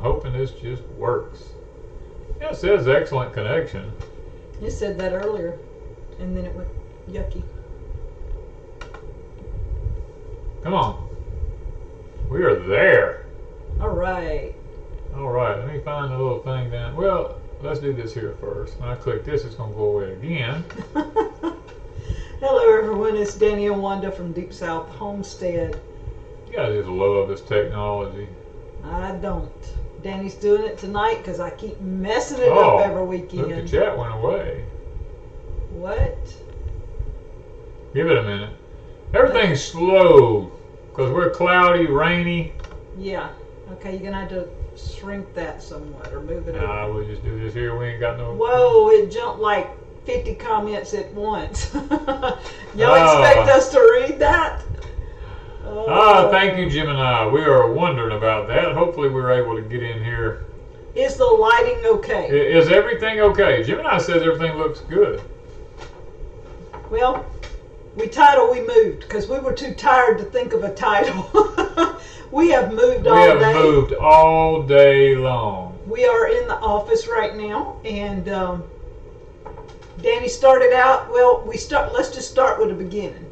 hoping this just works. Yeah, it says excellent connection. It said that earlier, and then it went yucky. Come on. We are there. All right. All right, let me find the little thing down. Well, let's do this here first. When I click this, it's going to go away again. Hello, everyone. It's Danny and Wanda from Deep South Homestead. You guys just love this technology. I don't. Danny's doing it tonight because I keep messing it up every weekend. Look, the chat went away. What? Give it a minute. Everything's slow because we're cloudy, rainy. Yeah. Okay, you're going to have to shrink that somewhat or move it over. Nah, we'll just do this here. We ain't got no... Whoa, it jumped like 50 comments at once. Y'all expect us to read that? Thank you, Gemini. We are wondering about that. Hopefully we're able to get in here. Is the lighting okay? Is everything okay? Gemini says everything looks good. Well, we moved because we were too tired to think of a title. We have moved all day. We have moved all day long. We are in the office right now, and Danny started out. Well, let's just start with the beginning.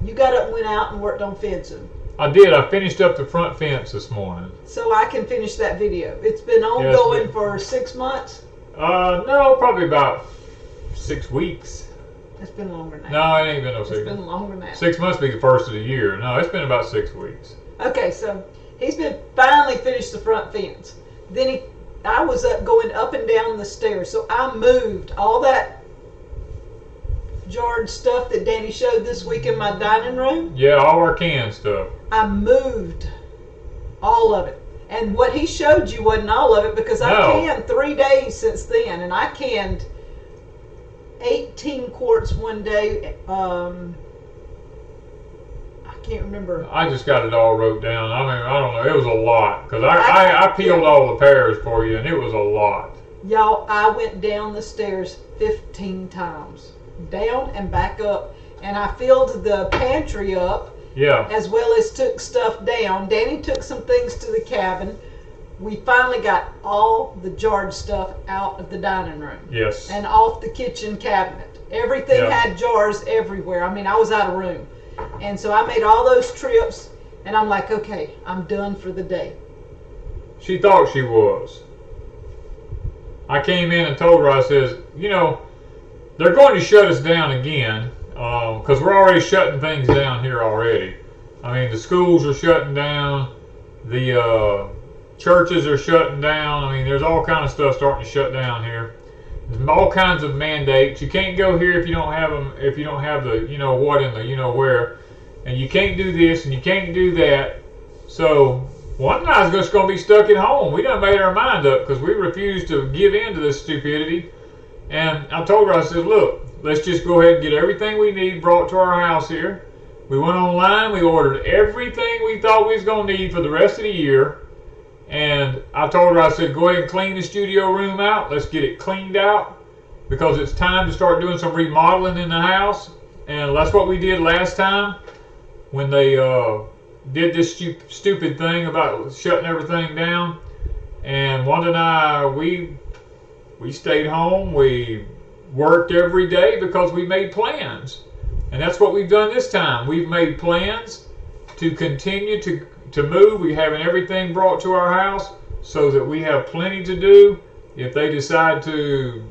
You got up and went out and worked on fencing. I did. I finished up the front fence this morning. So I can finish that video. It's been ongoing for 6 months? No, probably about 6 weeks. It's been longer than that. No, it ain't been no 6 It's been longer than that. 6 months be the first of the year. No, it's been about 6 weeks. Okay, so he's been finally finished the front fence. Then I was going up and down the stairs. So I moved all that jarred stuff that Danny showed this week in my dining room. Yeah, all our canned stuff. I moved all of it. And what he showed you wasn't all of it because I canned 3 days since then. And I canned 18 quarts one day. I can't remember. I just got it all wrote down. I mean, I don't know. It was a lot. Because I peeled all the pears for you, and it was a lot. Y'all, I went down the stairs 15 times. Down and back up, and I filled the pantry up, as well as took stuff down. Danny took some things to the cabin. We finally got all the jarred stuff out of the dining room. Yes. And off the kitchen cabinet. Everything had jars everywhere. I mean, I was out of room. And so I made all those trips, and I'm like, okay, I'm done for the day. She thought she was. I came in and told her, I says, you know, they're going to shut us down again because we're already shutting things down here already. I mean, the schools are shutting down. The churches are shutting down. I mean, there's all kind of stuff starting to shut down here. There's all kinds of mandates. You can't go here if you don't have them. If you don't have the you know what and the you know where, and you can't do this and you can't do that. So one guy's just going to be stuck at home. We done made our mind up because we refuse to give in to this stupidity. And I told her, I said, look, let's just go ahead and get everything we need brought to our house here. We went online, we ordered everything we thought we was going to need for the rest of the year. And I told her, I said, go ahead and clean the studio room out. Let's get it cleaned out because it's time to start doing some remodeling in the house. And that's what we did last time when they did this stupid thing about shutting everything down. And Wanda and I, we stayed home. We worked every day because we made plans. And that's what we've done this time. We've made plans to continue to move. We're having everything brought to our house so that we have plenty to do. If they decide to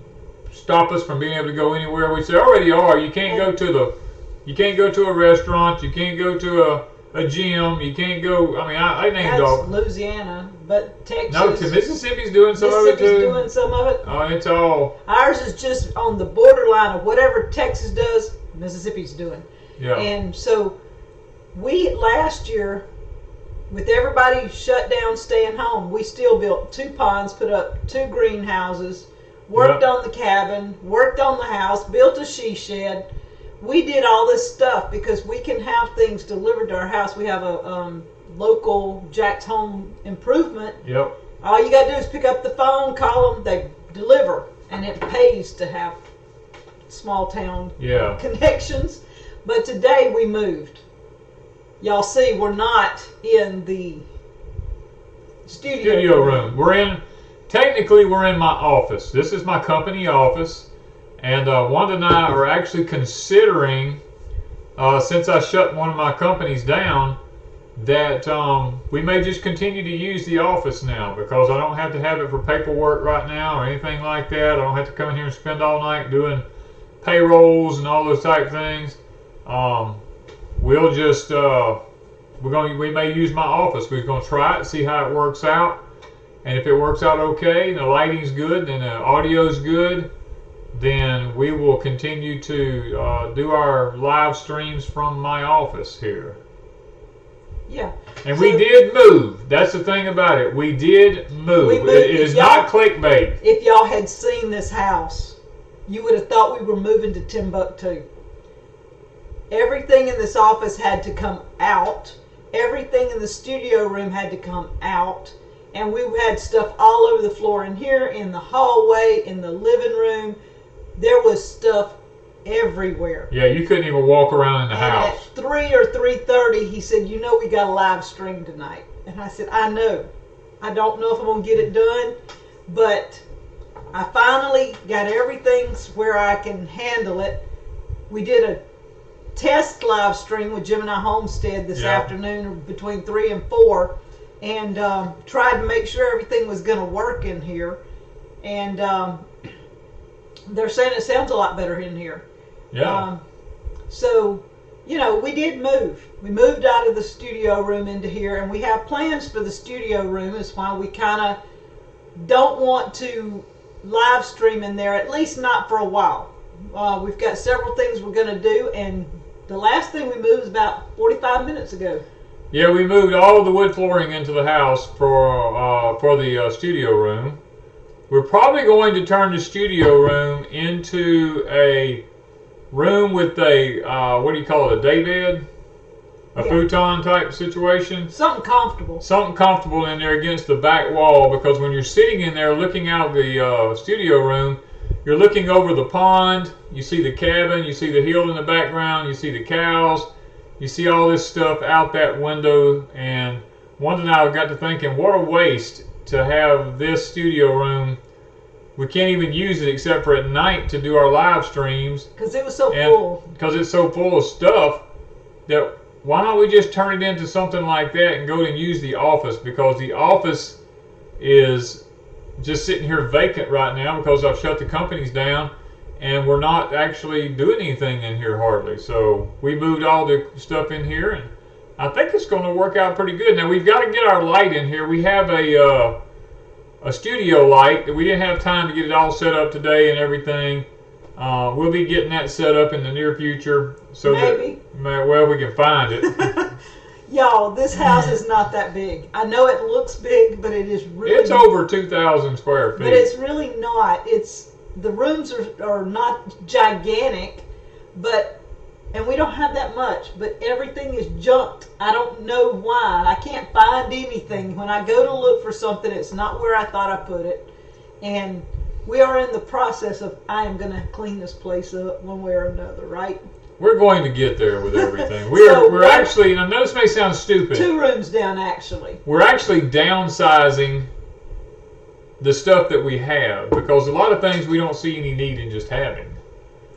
stop us from being able to go anywhere, which they already are. You can't go to a restaurant. You can't go to a gym. You can't go. I mean, I named all. That's Louisiana, but Texas. No, Mississippi's doing some of it too. Mississippi's doing some of it. Oh, it's all. Ours is just on the borderline of whatever Texas does, Mississippi's doing. Yeah. And so we last year, with everybody shut down, staying home, we still built 2 ponds, put up 2 greenhouses, worked on the cabin, worked on the house, built a she shed. We did all this stuff because we can have things delivered to our house. We have a local Jack's Home Improvement. Yep. All you got to do is pick up the phone, call them, they deliver. And it pays to have small town connections. But today we moved. Y'all see, we're not in the studio room. Technically we're in my office. This is my company office, and Wanda and I are actually considering, since I shut one of my companies down, that we may just continue to use the office now, because I don't have to have it for paperwork right now or anything like that. I don't have to come in here and spend all night doing payrolls and all those type things. We'll just we may use my office. We're going to try it, see how it works out, and if it works out okay, the lighting's good, and the audio's good, then we will continue to do our live streams from my office here. Yeah. And we did move. That's the thing about it. We did move. It is not clickbait. If y'all had seen this house, you would have thought we were moving to Timbuktu. Everything in this office had to come out. Everything in the studio room had to come out. And we had stuff all over the floor in here, in the hallway, in the living room. There was stuff everywhere. Yeah, you couldn't even walk around in the house. At 3 or 3:30, he said, "You know we got a live stream tonight." And I said, "I know. I don't know if I'm going to get it done, but I finally got everything where I can handle it." We did a test live stream with Gemini Homestead this afternoon between 3 and 4, and tried to make sure everything was going to work in here. And they're saying it sounds a lot better in here. Yeah. So, you know, we did move. We moved out of the studio room into here, and we have plans for the studio room. Is why we kind of don't want to live stream in there, at least not for a while. We've got several things we're going to do, and the last thing we moved was about 45 minutes ago. Yeah, we moved all of the wood flooring into the house for the studio room. We're probably going to turn the studio room into a room with a, what do you call it, a day bed? A futon type situation? Something comfortable. Something comfortable in there against the back wall, because when you're sitting in there looking out the studio room, you're looking over the pond, you see the cabin, you see the hill in the background, you see the cows, you see all this stuff out that window, and Wanda and I got to thinking, what a waste to have this studio room. We can't even use it except for at night to do our live streams. Because it was so full. Because it's so full of stuff, that why don't we just turn it into something like that and go and use the office? Because the office is just sitting here vacant right now because I've shut the companies down, and we're not actually doing anything in here hardly. So we moved all the stuff in here, and I think it's going to work out pretty good. Now we've got to get our light in here. We have a studio light that we didn't have time to get it all set up today and everything. We'll be getting that set up in the near future, so Maybe. that well, we can find it. Y'all, this house is not that big. I know it looks big, but it is really. It's over 2,000 square feet. But it's really not. The rooms are not gigantic, and we don't have that much, but everything is junked. I don't know why. I can't find anything. When I go to look for something, it's not where I thought I put it. And we are in the process of, I am going to clean this place up one way or another, right? We're going to get there with everything. We're actually, and I know this may sound stupid. 2 rooms down, actually. We're actually downsizing the stuff that we have, because a lot of things we don't see any need in just having.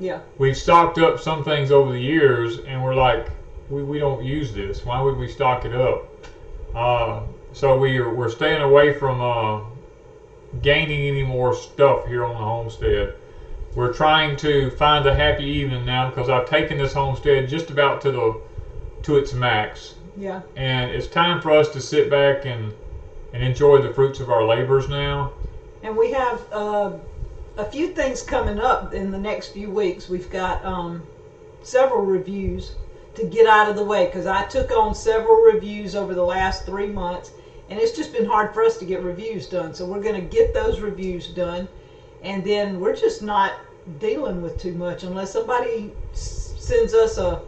Yeah. We've stocked up some things over the years, and we're like, we don't use this. Why would we stock it up? So we're staying away from gaining any more stuff here on the homestead. We're trying to find a happy evening now, because I've taken this homestead just about to its max. Yeah. And it's time for us to sit back and enjoy the fruits of our labors now. And we have a few things coming up in the next few weeks. We've got several reviews to get out of the way, because I took on several reviews over the last 3 months, and it's just been hard for us to get reviews done. So we're going to get those reviews done, and then we're just not dealing with too much unless somebody sends us a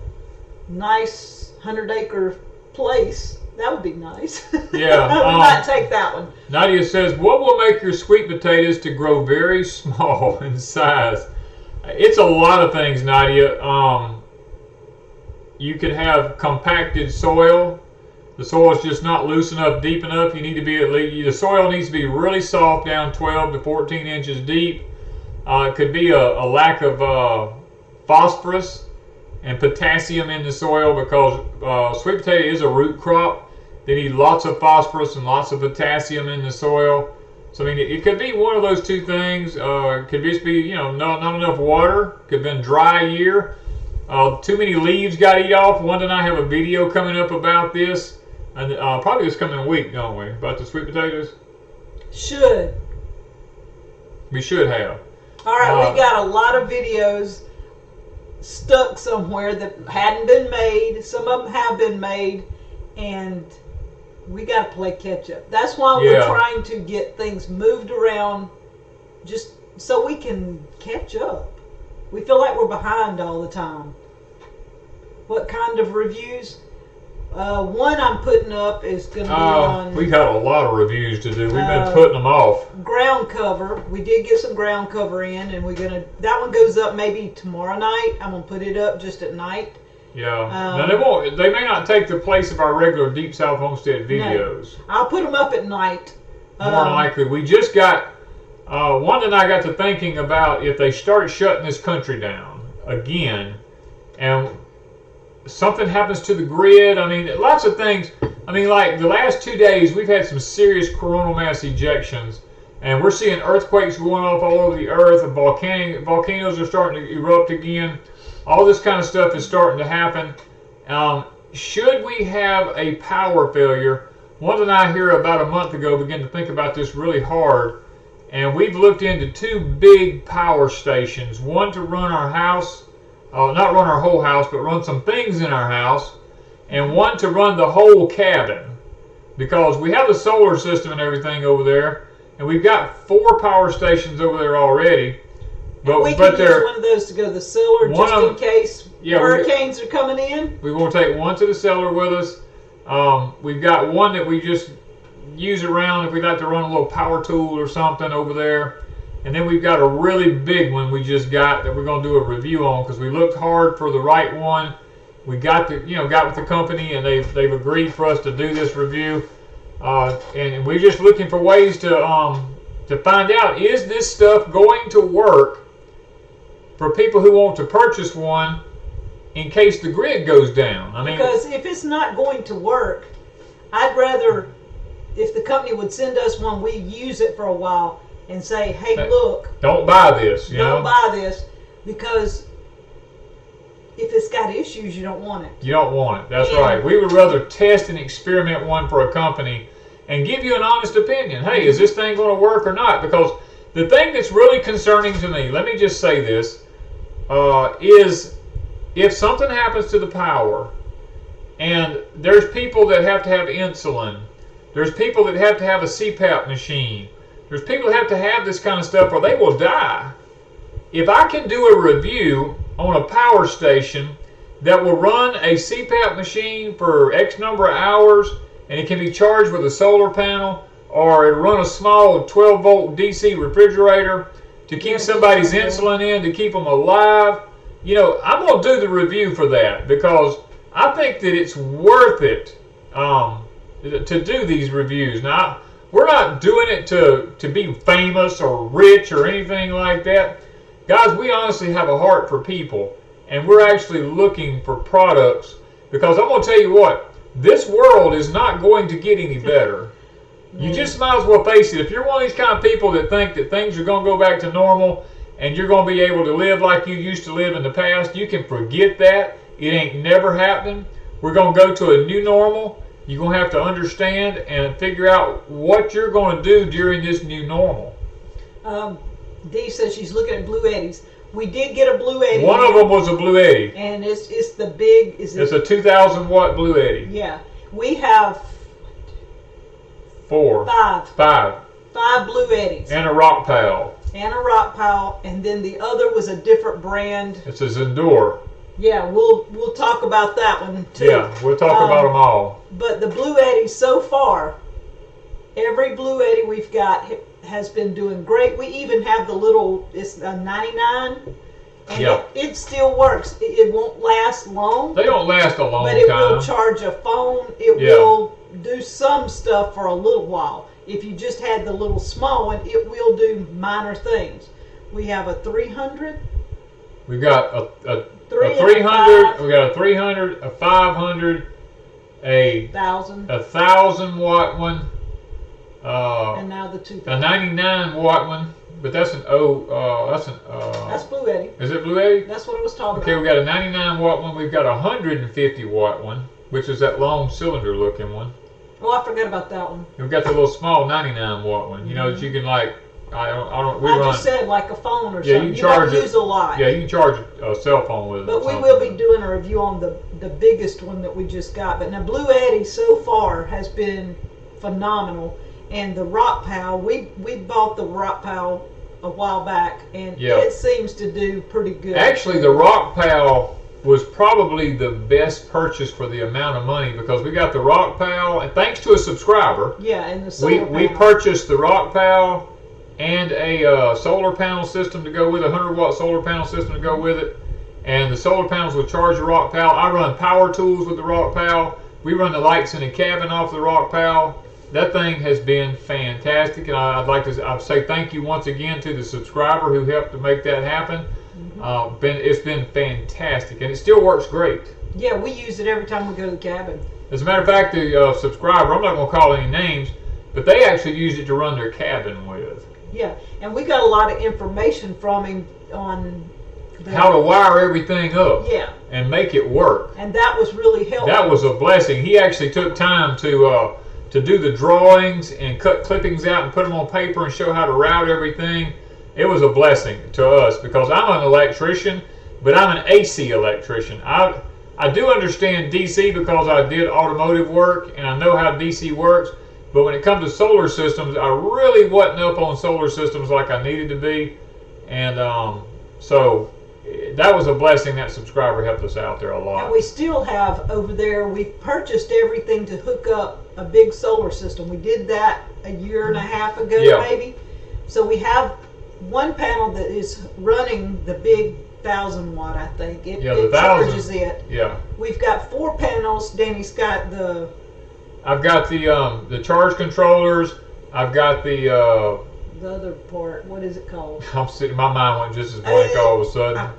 nice 100-acre place. That would be nice. Yeah. We might take that one. Nadia says, what will make your sweet potatoes to grow very small in size? It's a lot of things, Nadia. You could have compacted soil. the soil's just not loose enough, deep enough. You need to be the soil needs to be really soft, down 12 to 14 inches deep. It could be a lack of phosphorus and potassium in the soil, because sweet potato is a root crop. They need lots of phosphorus and lots of potassium in the soil. So I mean, it could be one of those two things. It could just be, not enough water. Could have been dry year. Too many leaves got eat off. Wanda and I have a video coming up about this, and probably this coming week, don't we? About the sweet potatoes. We should have. All right, we got a lot of videos stuck somewhere that hadn't been made. Some of them have been made, and we got to play catch up. That's why we're trying to get things moved around, just so we can catch up. We feel like we're behind all the time. What kind of reviews? One I'm putting up is going to be on... We got a lot of reviews to do. We've been putting them off. Ground cover. We did get some ground cover in, and that one goes up maybe tomorrow night. I'm going to put it up just at night. Yeah. Now they may not take the place of our regular Deep South Homestead videos. No. I'll put them up at night. More than likely. We just got... Wanda and I got to thinking about if they start shutting this country down again, and something happens to the grid. I mean, lots of things. I mean, like the last 2 days, we've had some serious coronal mass ejections, and we're seeing earthquakes going off all over the earth, and volcanoes are starting to erupt again. All this kind of stuff is starting to happen. Should we have a power failure? Wanda and I here about a month ago began to think about this really hard, and we've looked into 2 big power stations. One to run our house, not run our whole house, but run some things in our house, and one to run the whole cabin, because we have the solar system and everything over there, and we've got 4 power stations over there already. But we can use one of those to go to the cellar just in case hurricanes are coming in. We're going to take one to the cellar with us. We've got one that we just use around if we'd like to run a little power tool or something over there. And then we've got a really big one we just got that we're going to do a review on, because we looked hard for the right one. We got with the company, and they've agreed for us to do this review. And we're just looking for ways to find out, is this stuff going to work for people who want to purchase one in case the grid goes down. I mean, because if it's not going to work, I'd rather if the company would send us one, we use it for a while and say, hey, look, don't buy this. Don't buy this, because if it's got issues, you don't want it. You don't want it. That's right. We would rather test and experiment one for a company and give you an honest opinion. Hey, is this thing going to work or not? Because the thing that's really concerning to me, let me just say this, is if something happens to the power, and there's people that have to have insulin, there's people that have to have a CPAP machine, there's people that have to have this kind of stuff or they will die. If I can do a review on a power station that will run a CPAP machine for X number of hours, and it can be charged with a solar panel, or it'll run a small 12-volt DC refrigerator to keep somebody's insulin in, to keep them alive, I'm going to do the review for that, because I think that it's worth it to do these reviews. Now, we're not doing it to be famous or rich or anything like that. Guys, we honestly have a heart for people, and we're actually looking for products, because I'm going to tell you what, this world is not going to get any better. You just might as well face it. If you're one of these kind of people that think that things are going to go back to normal and you're going to be able to live like you used to live in the past, you can forget that. It ain't never happening. We're going to go to a new normal. You're going to have to understand and figure out what you're going to do during this new normal. Dee says she's looking at Blue Eddies. We did get a Blue Eddy. One of them was a Blue Eddy. And it's the big... It's a 2,000 watt Blue Eddy. Yeah. We have... Five Blue Eddies. And a Rock Pal. And then the other was a different brand. It's a Zendure. Yeah, we'll talk about that one too. Yeah, we'll talk about them all. But the Blue Eddy so far, every Blue Eddy we've got has been doing great. We even have the little, it's a 99, And Yeah. it still works. It won't last long. They don't last a long But it time. will charge a phone. It will do some stuff for a little while. If you just had the little small one, it will do minor things. We have a 300. We've got a 300. 300. We got a 300, a 500, a 1,000 watt one, and now the 2,000. a 99 watt one. But that's an That's Blue Eddy. Is it Blue Eddy? That's what it was talking Okay, about. we got a 99 watt one. We've got a 150 watt one, which is that long cylinder looking one. Oh, I forgot about that one. We've got the little small 99 watt one. You know that you can like. I just said like a phone or Yeah, something. you charge don't it. use a lot. Yeah, you can charge a cell phone with it. But we will be doing a review on the biggest one that we just got. But now Blue Eddy so far has been phenomenal. And the Rock Pal, we bought the Rock Pal a while back, and it seems to do pretty good. Actually, the Rock Pal was probably the best purchase for the amount of money because we got the Rock Pal, and thanks to a subscriber, and the solar we panel. purchased the Rock Pal and a solar panel system to go with it, 100 watt solar panel system to go with it. And the solar panels will charge the Rock Pal. I run power tools with the Rock Pal. We run the lights in the cabin off the Rock Pal. That thing has been fantastic, and I'd like to say thank you once again to the subscriber who helped to make that happen. It's been fantastic, and it still works great. Yeah, we use it every time we go to the cabin. As a matter of fact, the subscriber, I'm not going to call any names, but they actually use it to run their cabin with. Yeah, and we got a lot of information from him on how to wire everything up. Yeah. And make it work. And that was really helpful. That was a blessing. He actually took time to do the drawings and cut clippings out and put them on paper and show how to route everything. It was a blessing to us because I'm an electrician, but I'm an AC electrician. I do understand DC because I did automotive work and I know how DC works. But when it comes to solar systems, I really wasn't up on solar systems like I needed to be. And so that was a blessing. That subscriber helped us out there a lot. And we still have over there, we've purchased everything to hook up a big solar system. We did that a year and a half ago, maybe. So we have one panel that is running the big 1,000 watt, I think. It charges it. Yeah. We've got 4 panels. Danny's got I've got the charge controllers. I've got the other part. What is it called? I'm sitting. My mind went just as blank all of a sudden.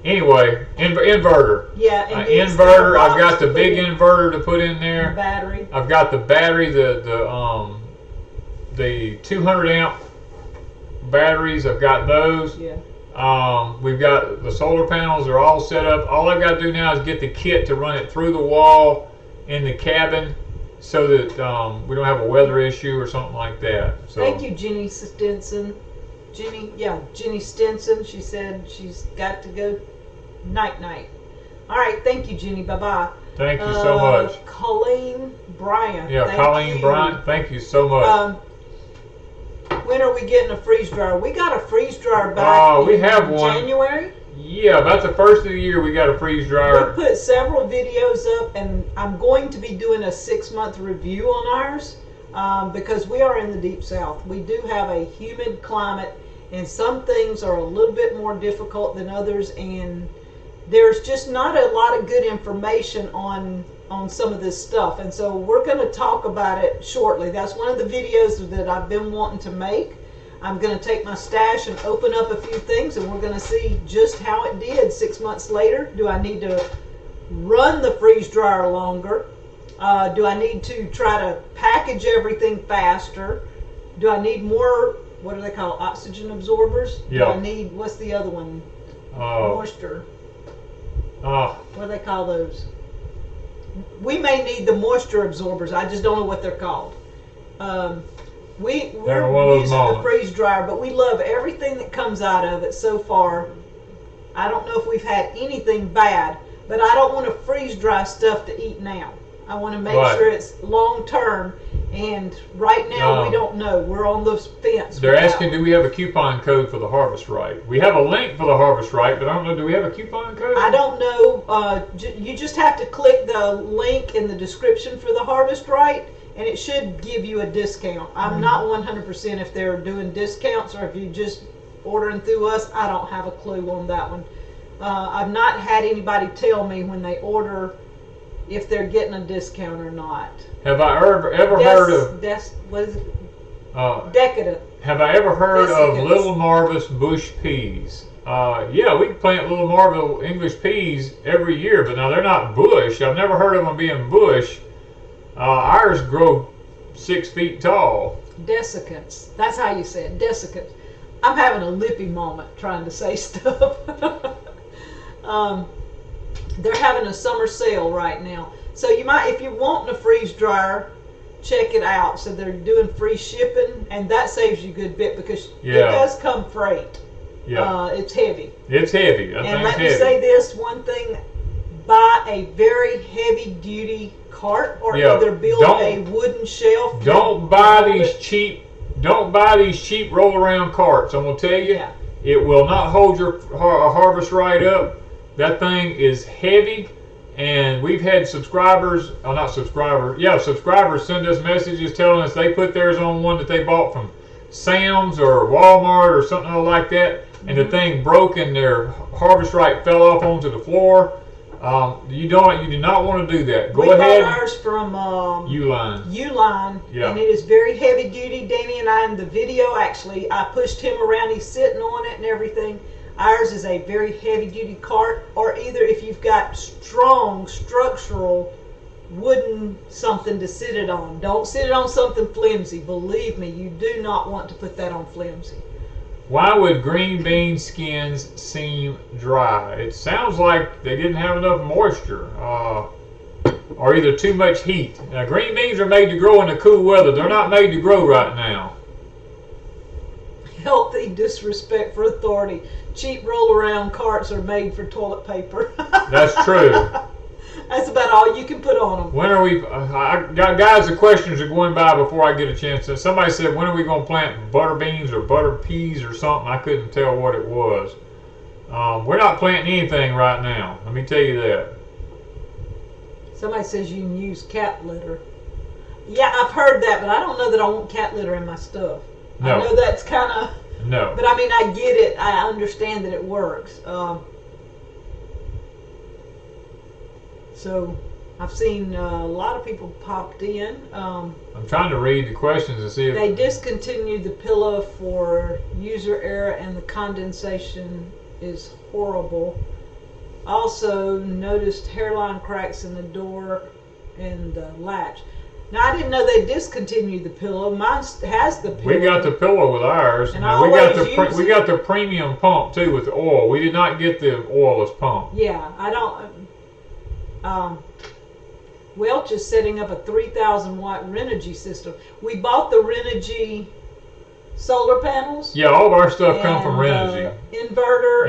Anyway, inverter. Yeah, inverter. I've got the big inverter to put in there. Battery. I've got the battery. The 200 amp batteries. I've got those. Yeah. We've got the solar panels. They're all set up. All I've got to do now is get the kit to run it through the wall in the cabin, so that we don't have a weather issue or something like that. So thank you, Jenny Stinson. Jenny Stinson. She said she's got to go night. All right, thank you, Jenny. Bye bye. Thank you so much. Colleen Bryant. Yeah, Colleen Bryant. Thank you so much. When are we getting a freeze dryer? We got a freeze dryer back we in have one. January. Yeah, about the first of the year we got a freeze dryer. We put several videos up, and I'm going to be doing a 6-month review on ours because we are in the Deep South. We do have a humid climate, and some things are a little bit more difficult than others, and there's just not a lot of good information on some of this stuff. And so we're going to talk about it shortly. That's one of the videos that I've been wanting to make. I'm going to take my stash and open up a few things, and we're going to see just how it did 6 months later. Do I need to run the freeze dryer longer? Do I need to try to package everything faster? Do I need more, what do they call, oxygen absorbers? Yeah. Do I need, what's the other one? Moisture. What do they call those? We may need the moisture absorbers. I just don't know what they're called. We're using the freeze dryer, but we love everything that comes out of it so far. I don't know if we've had anything bad, but I don't want to freeze dry stuff to eat now. I want to make sure it's long term, and right now we don't know. We're on the fence. They're asking, do we have a coupon code for the Harvest Right? We have a link for the Harvest Right, but I don't know, do we have a coupon code? I don't know. You just have to click the link in the description for the Harvest Right, and it should give you a discount. I'm not 100% if they're doing discounts or if you just ordering through us, I don't have a clue on that one. I've not had anybody tell me when they order if they're getting a discount or not. Have I ever heard of what is it? Decadent. Have I ever heard Desiccants. of Little Marvis bush peas? Yeah, we plant Little Marvis English peas every year, but now they're not bush. I've never heard of them being bush. Ours grow 6 feet tall. Desiccants. That's how you say it. Desiccants. I'm having a lippy moment trying to say stuff. They're having a summer sale right now. So you might, if you're wanting a freeze dryer, check it out. So they're doing free shipping, and that saves you a good bit because it does come freight. Yeah. It's heavy. It's heavy. And let me say this one thing: buy a very heavy duty cart, or either build a wooden shelf. Don't buy these cheap. Don't buy these cheap roll around carts. I'm gonna tell you, it will not hold your harvest right up. That thing is heavy, and we've had subscribers send us messages telling us they put theirs on one that they bought from Sam's or Walmart or something like that, and the thing broke and their harvest right fell off onto the floor. You do not want to do that. Go ahead. We bought ours from Uline. And it is very heavy duty. Danny and I in the video, actually, I pushed him around. He's sitting on it and everything. Ours is a very heavy duty cart, or either if you've got strong structural wooden something to sit it on. Don't sit it on something flimsy. Believe me, you do not want to put that on flimsy. Why would green bean skins seem dry? It sounds like they didn't have enough moisture, or either too much heat. Now, green beans are made to grow in the cool weather. They're not made to grow right now. Healthy disrespect for authority. Cheap roll-around carts are made for toilet paper. That's true. That's about all you can put on them. When are we? Guys, the questions are going by before I get a chance to. Somebody said, when are we going to plant butter beans or butter peas or something? I couldn't tell what it was. We're not planting anything right now. Let me tell you that. Somebody says you can use cat litter. Yeah, I've heard that, but I don't know that I want cat litter in my stuff. No. I know that's kind of... No. But I mean, I get it. I understand that it works. So I've seen a lot of people popped in. I'm trying to read the questions and see if... They discontinued the pillow for user error, and the condensation is horrible. Also noticed hairline cracks in the door and the latch. Now, I didn't know they discontinued the pillow. Mine has the pillow. We got the pillow with ours. And now, we got the premium pump too with the oil. We did not get the oilless pump. Yeah, I don't. Welch is setting up a 3,000 watt Renogy system. We bought the Renogy solar panels. Yeah, all of our stuff comes from Renogy. Inverter.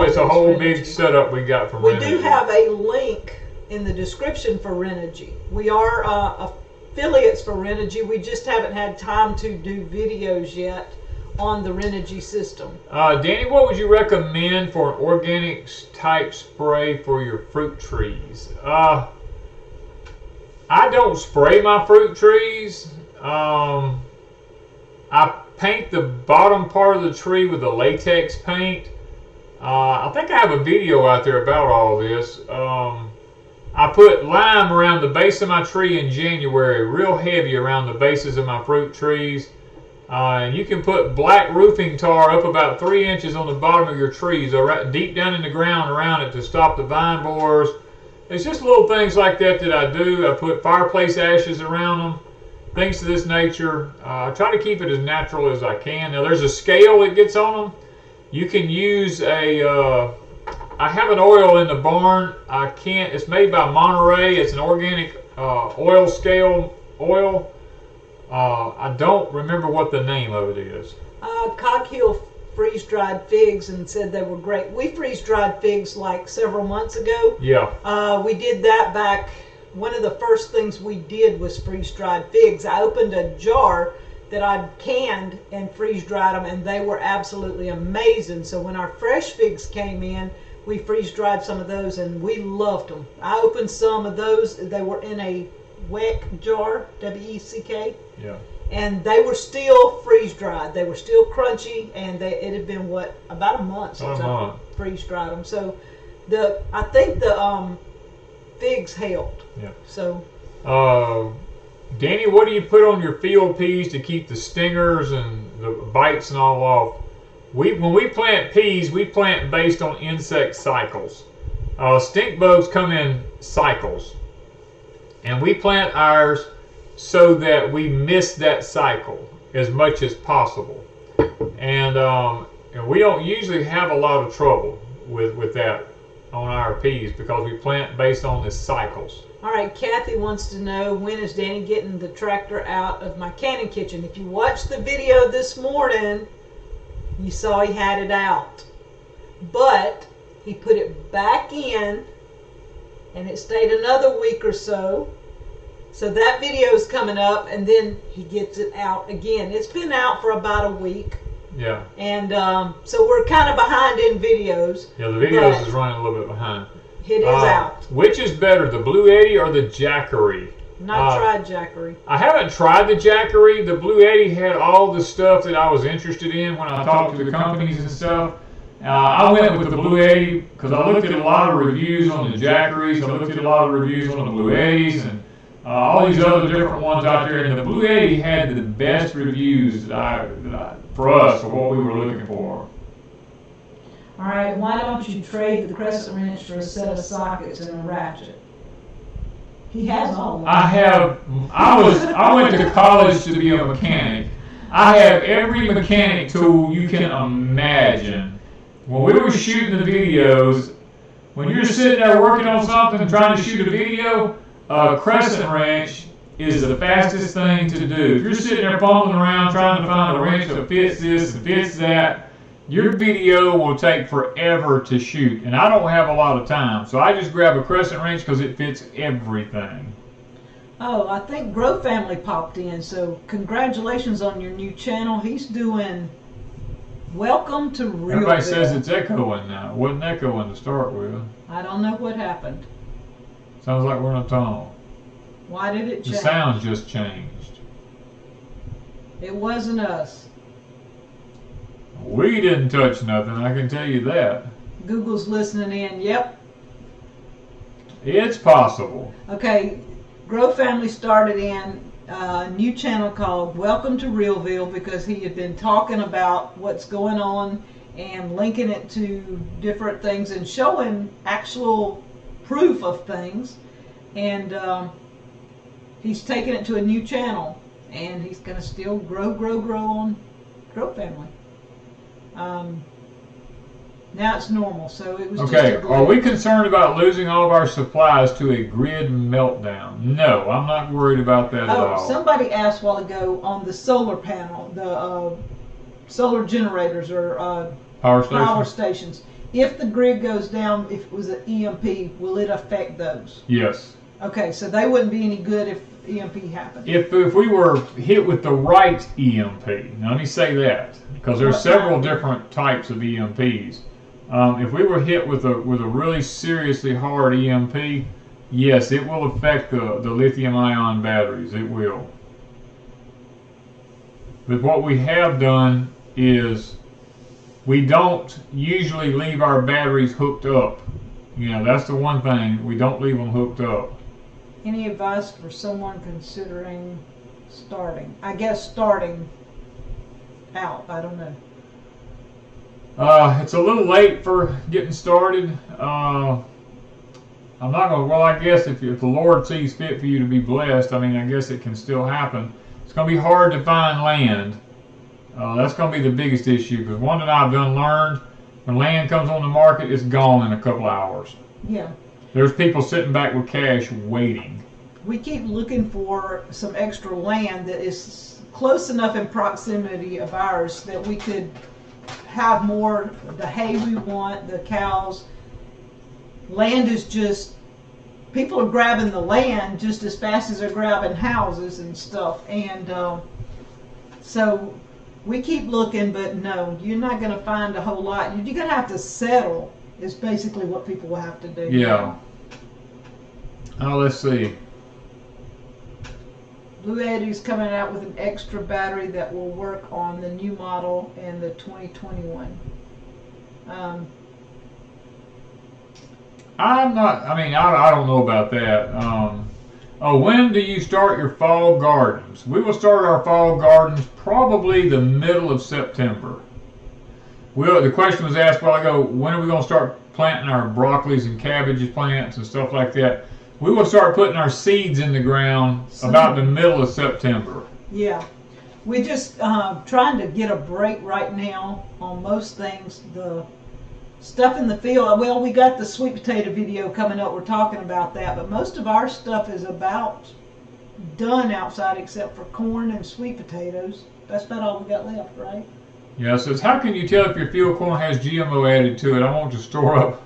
It's a whole big setup we got from Renogy. We do have a link in the description for Renogy. We are affiliates for Renogy. We just haven't had time to do videos yet on the Renogy system. Danny, what would you recommend for an organic type spray for your fruit trees? I don't spray my fruit trees. I paint the bottom part of the tree with a latex paint. I think I have a video out there about all this. I put lime around the base of my tree in January, real heavy around the bases of my fruit trees. And you can put black roofing tar up about 3 inches on the bottom of your trees, deep down in the ground around it to stop the vine borers. It's just little things like that I do. I put fireplace ashes around them, things of this nature. I try to keep it as natural as I can. Now, there's a scale that gets on them. You can use I have an oil in the barn. It's made by Monterey. It's an organic oil scale oil. I don't remember what the name of it is. Coghill freeze-dried figs and said they were great. We freeze-dried figs like several months ago. Yeah. We did that back. One of the first things we did was freeze-dried figs. I opened a jar that I'd canned and freeze-dried them, and they were absolutely amazing. So when our fresh figs came in, we freeze-dried some of those, and we loved them. I opened some of those. They were in a WEC jar, W-E-C-K. Yeah. and they were still freeze dried. They were still crunchy, and it had been about a month since I freeze dried them. So I think the figs helped. Yeah. So. Danny, what do you put on your field peas to keep the stingers and the bites and all off? When we plant peas, we plant based on insect cycles. Stink bugs come in cycles, and we plant ours so that we miss that cycle as much as possible. And we don't usually have a lot of trouble with that on our peas because we plant based on the cycles. All right, Kathy wants to know, when is Danny getting the tractor out of my canning kitchen? If you watched the video this morning, you saw he had it out. But he put it back in, and it stayed another week or so. So that video is coming up, and then he gets it out again. It's been out for about a week. Yeah. And so we're kind of behind in videos. Yeah, the videos is running a little bit behind. It is out. Which is better, the Blue 80 or the Jackery? Not tried Jackery. I haven't tried the Jackery. The Blue 80 had all the stuff that I was interested in when I talked to the companies and stuff. I went with the Blue 80 because I looked at a lot of reviews on the Jackeries. I looked at a lot of reviews on the Blue 80s and all these other different ones out there. And the Blue 80 had the best reviews for us for what we were looking for. All right, why don't you trade the crescent wrench for a set of sockets and a ratchet? He has all of them. I went to college to be a mechanic. I have every mechanic tool you can imagine. When we were shooting the videos, when you're sitting there working on something, trying to shoot a video, a crescent wrench is the fastest thing to do. If you're sitting there fumbling around trying to find a wrench that fits this and fits that, your video will take forever to shoot, and I don't have a lot of time, so I just grab a crescent wrench because it fits everything. Oh, I think Grow Family popped in, so congratulations on your new channel. He's doing Welcome to Realville. Everybody says it's echoing now. It wasn't echoing to start with. I don't know what happened. Sounds like we're in a tunnel. Why did it change? The sound just changed. It wasn't us. We didn't touch nothing, I can tell you that. Google's listening in. Yep. It's possible. Okay, Grow Family started in a new channel called Welcome to Realville because he had been talking about what's going on and linking it to different things and showing actual proof of things. And he's taking it to a new channel, and he's going to still grow on Grow Family. Now it's normal, so it was okay, just a are we concerned about losing all of our supplies to a grid meltdown? No, I'm not worried about that at all. Somebody asked a while ago on the solar panel, the solar generators or power stations. If the grid goes down, if it was an EMP, will it affect those? Yes. Okay, so they wouldn't be any good if EMP happened. If we were hit with the right EMP, now let me say that, because there's several different types of EMPs. If we were hit with a really seriously hard EMP, yes, it will affect the lithium-ion batteries. It will. But what we have done is we don't usually leave our batteries hooked up. You know, that's the one thing. We don't leave them hooked up. Any advice for someone considering starting? I guess starting out. I don't know. It's a little late for getting started. I'm not going to, well, I guess if the Lord sees fit for you to be blessed, I mean, I guess it can still happen. It's going to be hard to find land. That's going to be the biggest issue, because one that I've done learned, when land comes on the market, it's gone in a couple hours. Yeah. There's people sitting back with cash waiting. We keep looking for some extra land that is close enough in proximity of ours that we could have more the hay we want, the cows. Land is just, people are grabbing the land just as fast as they're grabbing houses and stuff. And so we keep looking, but no, you're not going to find a whole lot. You're going to have to settle is basically what people will have to do. Yeah. Now let's see. Blue Yeti's coming out with an extra battery that will work on the new model and the 2021. I don't know about that. When do you start your fall gardens? We will start our fall gardens probably the middle of September. The question was asked a while ago, when are we going to start planting our broccolis and cabbage plants and stuff like that? We will start putting our seeds in the ground about the middle of September. Yeah. We're just trying to get a break right now on most things. The stuff in the field, well, we got the sweet potato video coming up. We're talking about that. But most of our stuff is about done outside except for corn and sweet potatoes. That's about all we got left, right? Yeah, so it's how can you tell if your field corn has GMO added to it? I want to store up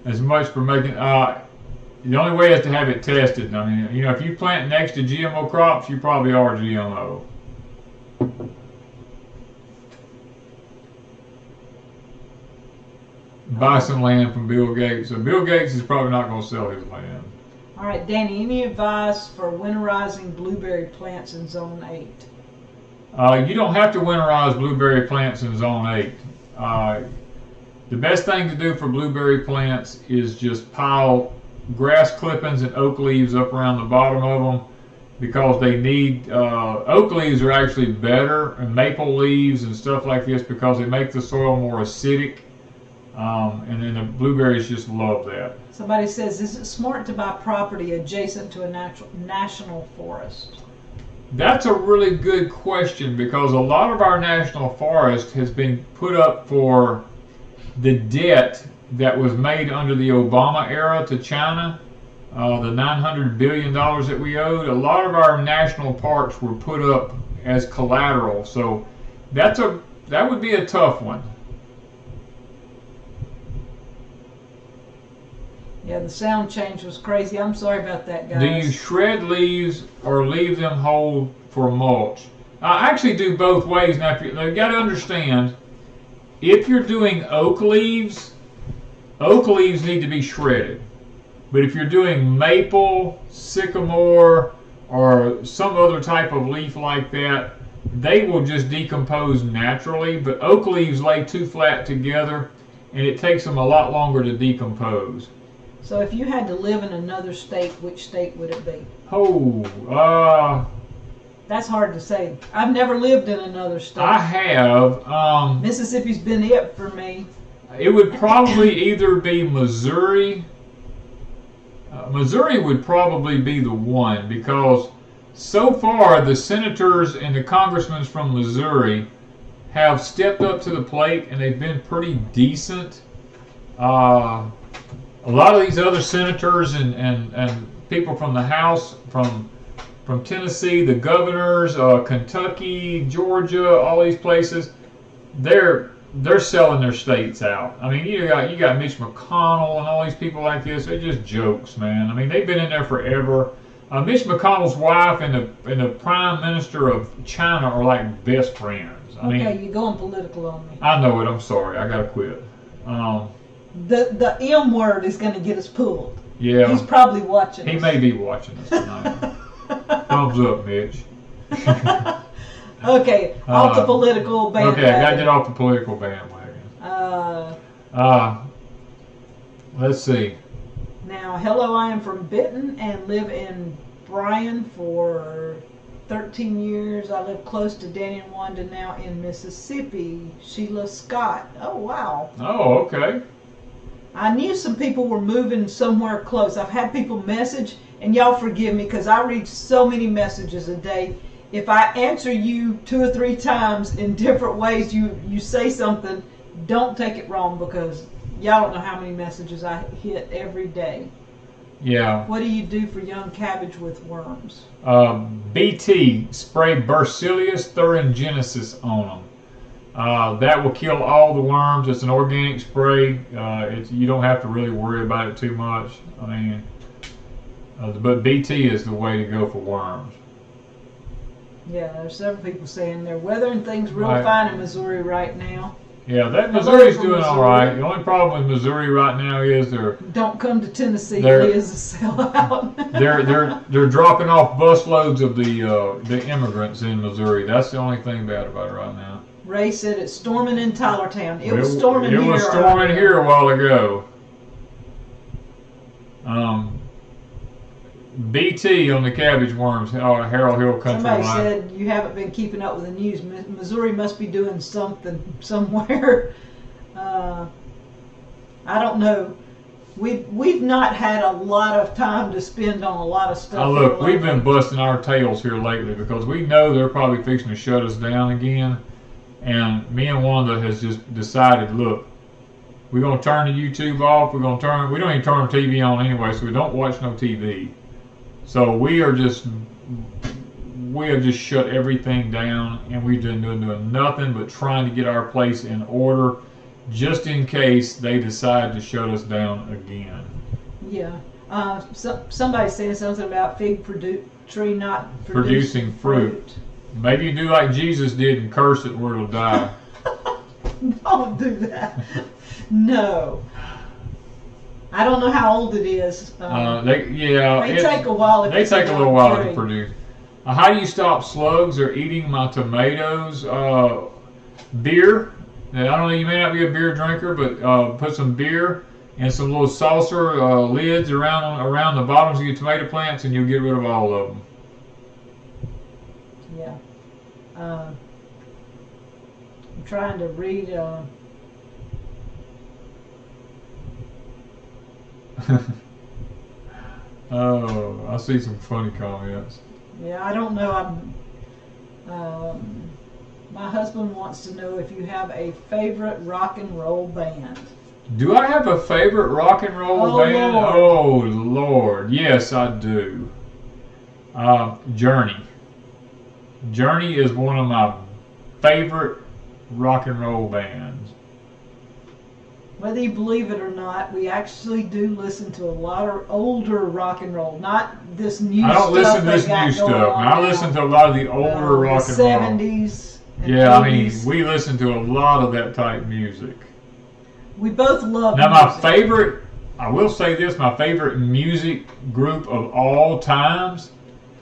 as much for making... the only way is to have it tested. I mean, if you plant next to GMO crops, you probably are GMO. Buy some land from Bill Gates. So Bill Gates is probably not going to sell his land. All right, Danny, any advice for winterizing blueberry plants in Zone 8? You don't have to winterize blueberry plants in Zone 8. The best thing to do for blueberry plants is just pile grass clippings and oak leaves up around the bottom of them, because they need oak leaves are actually better, and maple leaves and stuff like this, because they make the soil more acidic, and then the blueberries just love that. Somebody says, is it smart to buy property adjacent to a national forest? That's a really good question, because a lot of our national forest has been put up for the debt that was made under the Obama era to China, the $900 billion that we owed. A lot of our national parks were put up as collateral, so that would be a tough one. Yeah, the sound change was crazy. I'm sorry about that, guys. Do you shred leaves or leave them whole for mulch? I actually do both ways. Now, you got to understand, if you're doing oak leaves need to be shredded. But if you're doing maple, sycamore, or some other type of leaf like that, they will just decompose naturally. But oak leaves lay too flat together, and it takes them a lot longer to decompose. So if you had to live in another state, which state would it be? That's hard to say. I've never lived in another state. I have. Mississippi's been it for me. It would probably either be Missouri. Missouri would probably be the one, because so far the senators and the congressmen from Missouri have stepped up to the plate, and they've been pretty decent. A lot of these other senators and people from the House, from Tennessee, the governors, Kentucky, Georgia, all these places, they're selling their states out. I mean, you got Mitch McConnell and all these people like this. They're just jokes, man. I mean, they've been in there forever. Mitch McConnell's wife and the Prime Minister of China are like best friends. I mean, you're going political on me. I know it. I'm sorry. I gotta quit. The M word is going to get us pulled. Yeah. He's probably watching us. He may be watching us tonight. Thumbs up, Mitch. Okay, off the political bandwagon. Okay, I gotta get off the political bandwagon. Let's see. Now, hello, I am from Benton and live in Bryan for 13 years. I live close to Danny and Wanda now in Mississippi. Sheila Scott. Oh, wow. Oh, okay. I knew some people were moving somewhere close. I've had people message, and y'all forgive me because I read so many messages a day. If I answer you 2 or 3 times in different ways, you say something, don't take it wrong, because y'all don't know how many messages I hit every day. Yeah. What do you do for young cabbage with worms? BT, spray Bacillus thuringiensis on them. That will kill all the worms. It's an organic spray. You don't have to really worry about it too much. I mean, but BT is the way to go for worms. Yeah, there's several people saying they're weathering things real fine in Missouri right now. Yeah, that Missouri's doing all right. The only problem with Missouri right now is don't come to Tennessee. Liz is a sellout. they're dropping off busloads of the immigrants in Missouri. That's the only thing bad about it right now. Ray said it's storming in Tylertown. It was storming here. It was storming here a while ago. BT on the cabbage worms, Harold Hill Country Somebody Line. said you haven't been keeping up with the news. Missouri must be doing something somewhere. I don't know. We've not had a lot of time to spend on a lot of stuff. Look, we've been busting our tails here lately because we know they're probably fixing to shut us down again. And me and Wanda has just decided, look, we're going to turn the YouTube off. We don't even turn the TV on anyway, so we don't watch no TV. So we have just shut everything down, and we've been doing nothing but trying to get our place in order, just in case they decide to shut us down again. Yeah. Somebody saying something about fig tree not producing fruit. Maybe you do like Jesus did and curse it where it'll die. Don't do that. No. I don't know how old it is. They take a while. They take a little while to produce. How do you stop slugs or eating my tomatoes? Beer. Now, I don't know. You may not be a beer drinker, but put some beer and some little saucer lids around the bottoms of your tomato plants, and you'll get rid of all of them. Yeah. I'm trying to read. Oh, I see some funny comments. Yeah, I don't know. My husband wants to know if you have a favorite rock and roll band. Do I have a favorite rock and roll band? Lord. Oh, Lord. Yes, I do. Journey. Journey is one of my favorite rock and roll bands. Whether you believe it or not, we actually do listen to a lot of older rock and roll, not this new stuff. I don't listen to this new stuff. I listen to a lot of the older rock and roll. 70s. Yeah, 80s. I mean, we listen to a lot of that type music. We both love now, music. My favorite, I will say this, my favorite music group of all times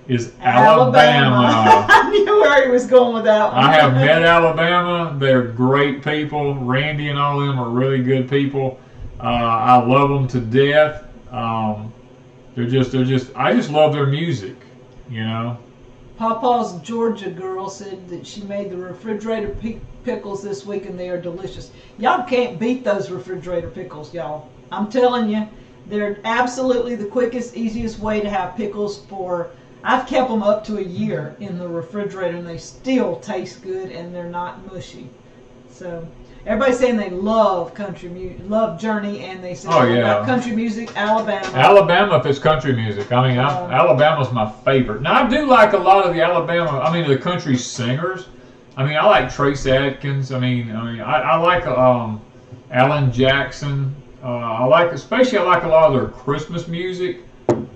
is Alabama. I knew where he was going with that one. I have met Alabama. They're great people. Randy and all of them are really good people. I love them to death. I just love their music, you know. Papa's Georgia girl said that she made the refrigerator pickles this week and they are delicious. Y'all can't beat those refrigerator pickles, y'all. I'm telling you, they're absolutely the quickest, easiest way to have pickles for. I've kept them up to a year in the refrigerator and they still taste good and they're not mushy. So everybody's saying they love country music, love Journey, and they say about country music, Alabama. Alabama, if it's country music. I mean, Alabama's my favorite. Now, I do like a lot of the country singers. I mean, I like Trace Adkins. I like Alan Jackson. I like a lot of their Christmas music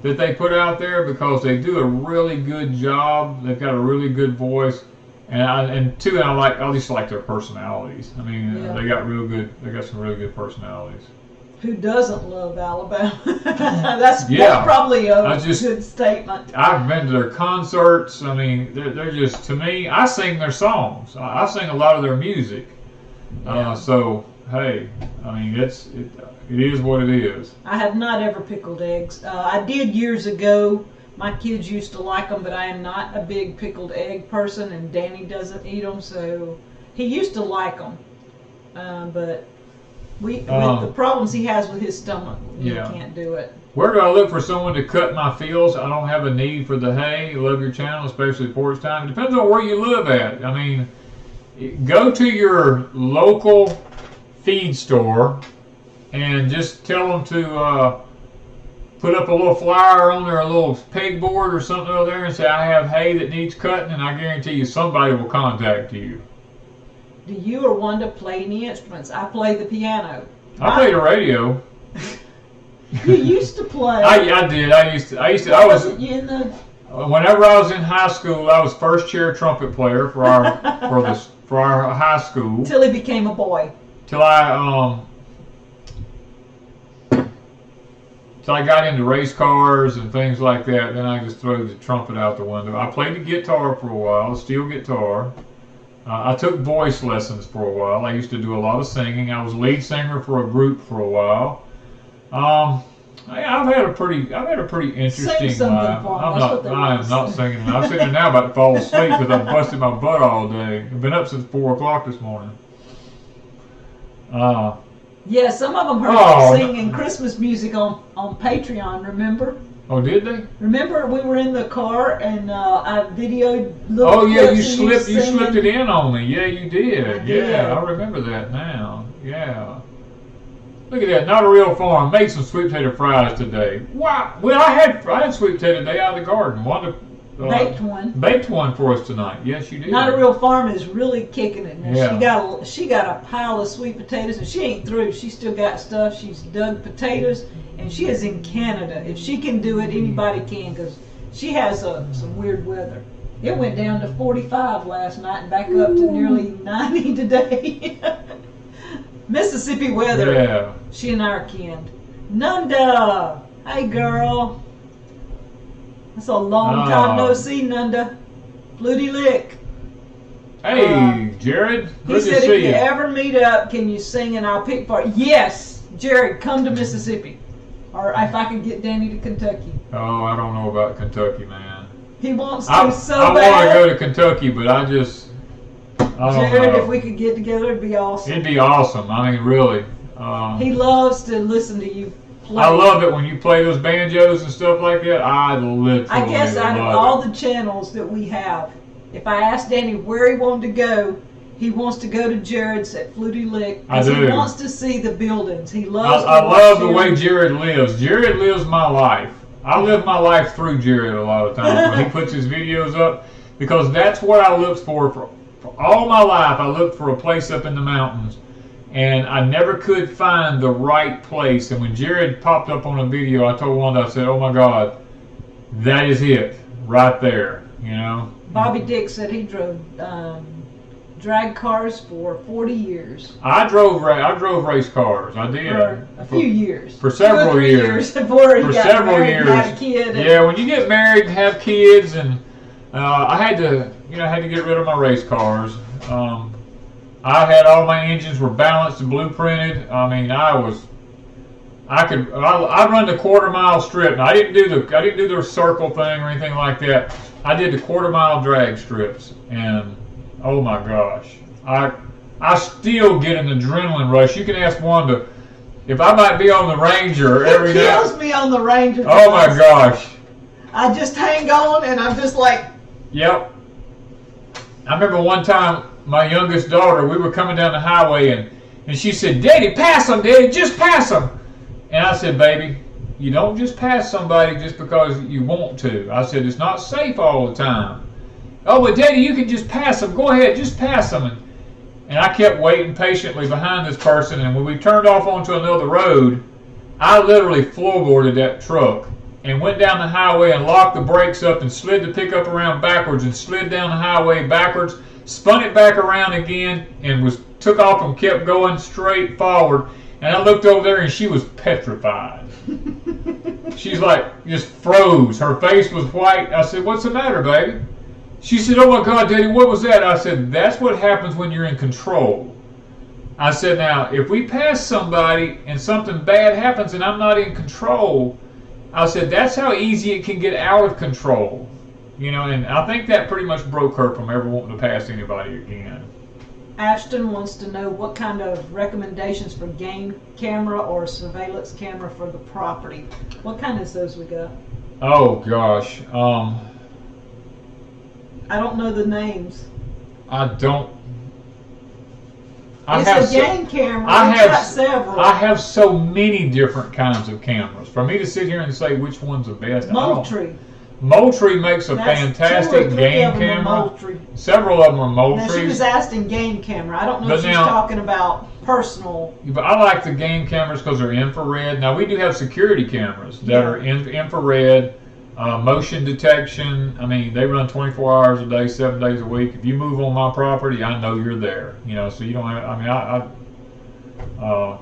that they put out there because they do a really good job. They've got a really good voice, and I just like their personalities. I mean, they got some really good personalities. Who doesn't love Alabama? that's probably a good statement. I've been to their concerts. I mean, they're just, to me, I sing their songs. I sing a lot of their music. So hey, I mean, it is what it is. I have not ever pickled eggs. I did years ago. My kids used to like them, but I am not a big pickled egg person, and Danny doesn't eat them, so he used to like them. But with the problems he has with his stomach, he can't do it. Where do I look for someone to cut my fields? I don't have a need for the hay. Love your channel, especially Porch Time. It depends on where you live at. I mean, go to your local feed store and just tell them to put up a little flyer on there, a little pegboard or something over there, and say, I have hay that needs cutting, and I guarantee you somebody will contact you. Do you or Wanda play any instruments? I play the piano. I play the radio. You used to play. I did. I used to. whenever I was in high school, I was first chair trumpet player for our for our high school. Till he became a boy. Till I got into race cars and things like that. Then I just threw the trumpet out the window. I played the guitar for a while, steel guitar. I took voice lessons for a while. I used to do a lot of singing. I was lead singer for a group for a while. I've had a pretty interesting Sing life. for I am not singing. I'm sitting now about to fall asleep because I've busted my butt all day. I've been up since 4 o'clock this morning. Yeah, some of them heard singing Christmas music on Patreon, remember? Oh, did they? Remember we were in the car and I videoed little Oh yeah, you clips slipped it in on me. Yeah, you did. I did. Yeah, I remember that now. Yeah. Look at that, not a real farm. Made some sweet potato fries today. Wow. Well, I had sweet potato today out of the garden. Wanda baked one for us tonight. Yes, you did. Not a Real Farm is really kicking it. Yeah. She got a pile of sweet potatoes, and she ain't through. She still got stuff. She's dug potatoes, and she is in Canada. If she can do it, anybody can, because she has some weird weather. It went down to 45 last night and back up to nearly 90 today. Mississippi weather. Yeah. She and I are kin. Nunda, hey girl. That's a long time no see, Nunda. Flutie Lick. Hey, Jared. Good He to said see if you you. ever meet up, can you sing and I'll pick part? Yes, Jared, come to Mississippi. Or if I can get Danny to Kentucky. Oh, I don't know about Kentucky, man. He wants to I so want to bad. go to Kentucky, but I don't Jared, know. if we could get together, it'd be awesome. It'd be awesome. I mean, really. He loves to listen to you play. I love it when you play those banjos and stuff like that. I literally I guess out of love all it. the channels that we have, if I asked Danny where he wanted to go, he wants to go to Jared's at Flutie Lick. I do. He wants to see the buildings. He loves I to watch love the Jared. way Jared lives. Jared lives my life. I live my life through Jared a lot of times when he puts his videos up, because that's what I look for all my life. I looked for a place up in the mountains, and I never could find the right place. And when Jared popped up on a video, I told Wanda, I said, "Oh my God, that is it right there." You know. Bobby Dick said he drove drag cars for 40 years. I drove race cars. I did. For a few years. For several 2 or 3 years. before he For got several married years. and had a kid. Yeah, when you get married and have kids, and I had to get rid of my race cars. I had all my engines were balanced and blueprinted. I mean, I run the quarter-mile strip. Now, I didn't do the circle thing or anything like that. I did the quarter-mile drag strips, and oh my gosh, I still get an adrenaline rush. You can ask Wanda if I might be on the Ranger every It day. kills me on the Ranger. Oh my gosh. I just hang on and I'm just like. Yep. I remember one time my youngest daughter, we were coming down the highway, and she said, "Daddy, pass them, Daddy, just pass them." And I said, "Baby, you don't just pass somebody just because you want to." I said, "It's not safe all the time." "Oh, but Daddy, you can just pass them. Go ahead, just pass them." And I kept waiting patiently behind this person, and when we turned off onto another road, I literally floorboarded that truck and went down the highway and locked the brakes up and slid the pickup around backwards and slid down the highway backwards, spun it back around again, and took off and kept going straight forward. And I looked over there, and she was petrified. She's like, just froze. Her face was white. I said, "What's the matter, baby?" She said, "Oh my God, Daddy, what was that?" I said, "That's what happens when you're in control." I said, "Now, if we pass somebody and something bad happens and I'm not in control," I said, "that's how easy it can get out of control." You know, and I think that pretty much broke her from ever wanting to pass anybody again. Ashton wants to know what kind of recommendations for game camera or surveillance camera for the property. What kind is those we got? Oh gosh, I don't know the names. I don't. It's a game camera. We've got several. I have so many different kinds of cameras. For me to sit here and say which one's the best, Moultrie. Moultrie makes a That's fantastic 2 or 3 game of them camera. are Moultrie. Several of them are Now Moultrie. she was asking game camera. I don't know But if she's now- talking about personal. But I like the game cameras because they're infrared. Now we do have security cameras that are infrared. Motion detection. I mean, they run 24 hours a day, 7 days a week. If you move on my property, I know you're there. You know, so you don't have. I mean,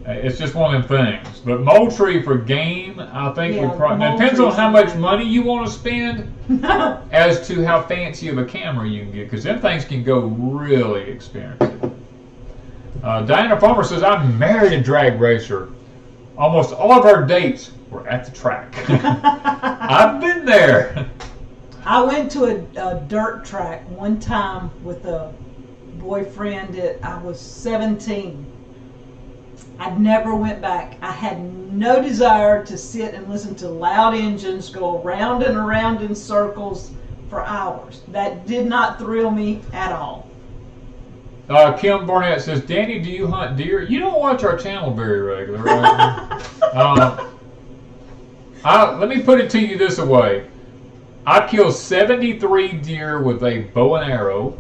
it's just one of them things. But Moultrie for game, I think Yeah, would probably depends on how much money you want to spend, as to how fancy of a camera you can get, because them things can go really expensive. Diana Farmer says, I'm married a drag racer. Almost all of our dates were at the track. I've been there. I went to a dirt track one time with a boyfriend. I was 17. I never went back. I had no desire to sit and listen to loud engines go around and around in circles for hours. That did not thrill me at all. Kim Barnett says, Danny, do you hunt deer? You don't watch our channel very regularly, right? Let me put it to you this way. I killed 73 deer with a bow and arrow.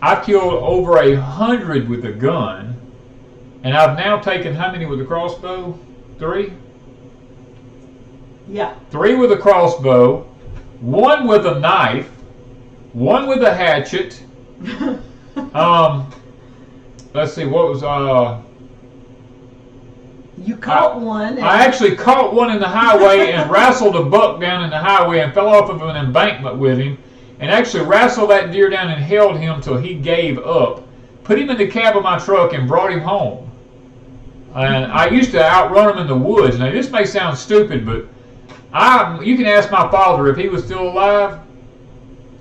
I killed over 100 with a gun. And I've now taken how many with a crossbow? 3? Yeah. 3 with a crossbow, 1 with a knife, 1 with a hatchet. Let's see, what was You caught one. I actually caught one in the highway and wrestled a buck down in the highway and fell off of an embankment with him, and actually wrestled that deer down and held him till he gave up. Put him in the cab of my truck and brought him home. And I used to outrun him in the woods. Now this may sound stupid, but you can ask my father if he was still alive.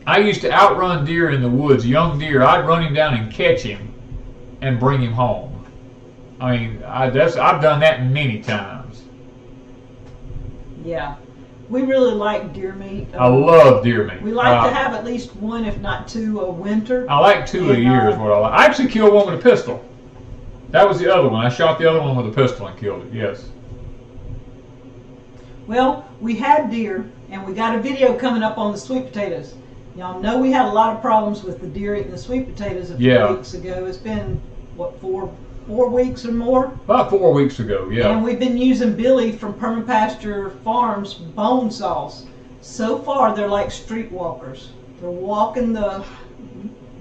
I used to outrun deer in the woods, young deer. I'd run him down and catch him and bring him home. I mean, I've done that many times. Yeah. We really like deer meat. I love deer meat. We like to have at least 1, if not 2, a winter. I like 2 a year is what I like. I actually killed one with a pistol. That was the other one. I shot the other one with a pistol and killed it, yes. Well, we had deer, and we got a video coming up on the sweet potatoes. Y'all know we had a lot of problems with the deer eating the sweet potatoes a few weeks ago. It's been, what, 4 weeks or more? About 4 weeks ago, yeah. And we've been using Billy from Permapasture Farms bone saws. So far, they're like streetwalkers. They're walking the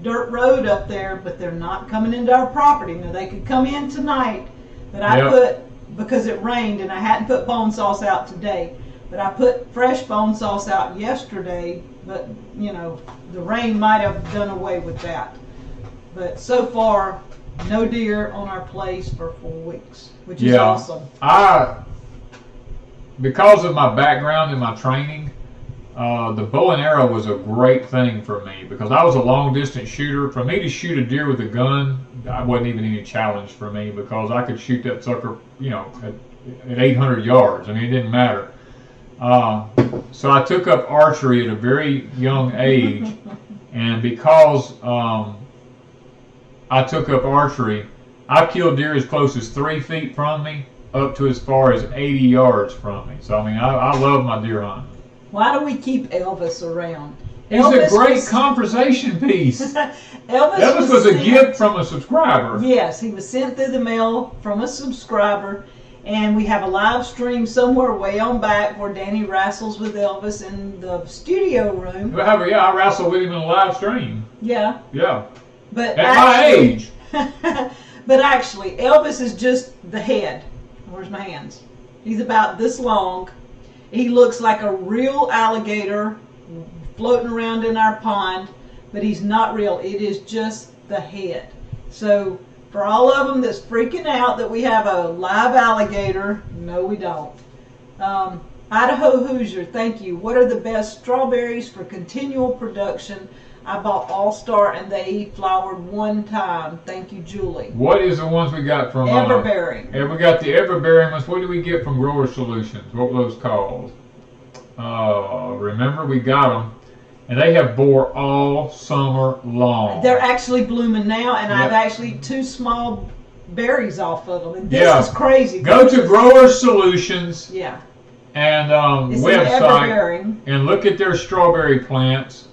dirt road up there, but they're not coming into our property. Now, they could come in tonight, but I put, because it rained and I hadn't put bone sauce out today, but I put fresh bone sauce out yesterday, but, you know, the rain might have done away with that. But so far, no deer on our place for 4 weeks, which is awesome. Because of my background and my training, the bow and arrow was a great thing for me because I was a long distance shooter. For me to shoot a deer with a gun, that wasn't even any challenge for me because I could shoot that sucker, you know, at 800 yards. I mean, it didn't matter. So I took up archery at a very young age, and because I took up archery, I killed deer as close as 3 feet from me up to as far as 80 yards from me. So, I mean, I love my deer hunting. Why do we keep Elvis around? He's a great conversation piece. Elvis was a gift from a subscriber. Yes, he was sent through the mail from a subscriber. And we have a live stream somewhere way on back where Danny wrestles with Elvis in the studio room. Yeah, I wrestle with him in a live stream. Yeah. Yeah. But at my age. But actually, Elvis is just the head. Where's my hands? He's about this long. He looks like a real alligator floating around in our pond, but he's not real. It is just the head. So for all of them that's freaking out that we have a live alligator, no, we don't. Idaho Hoosier, thank you. What are the best strawberries for continual production? I bought All-Star and they flowered one time. Thank you, Julie. What is the ones we got from Everbearing? We got the Everbearing ones. What do we get from Grower Solutions? What were those called? Remember, we got them. And they have bore all summer long. They're actually blooming now, and I've actually 2 small berries off of them. And this is crazy. Go to Grower Solutions. Yeah. And website and look at their strawberry plants.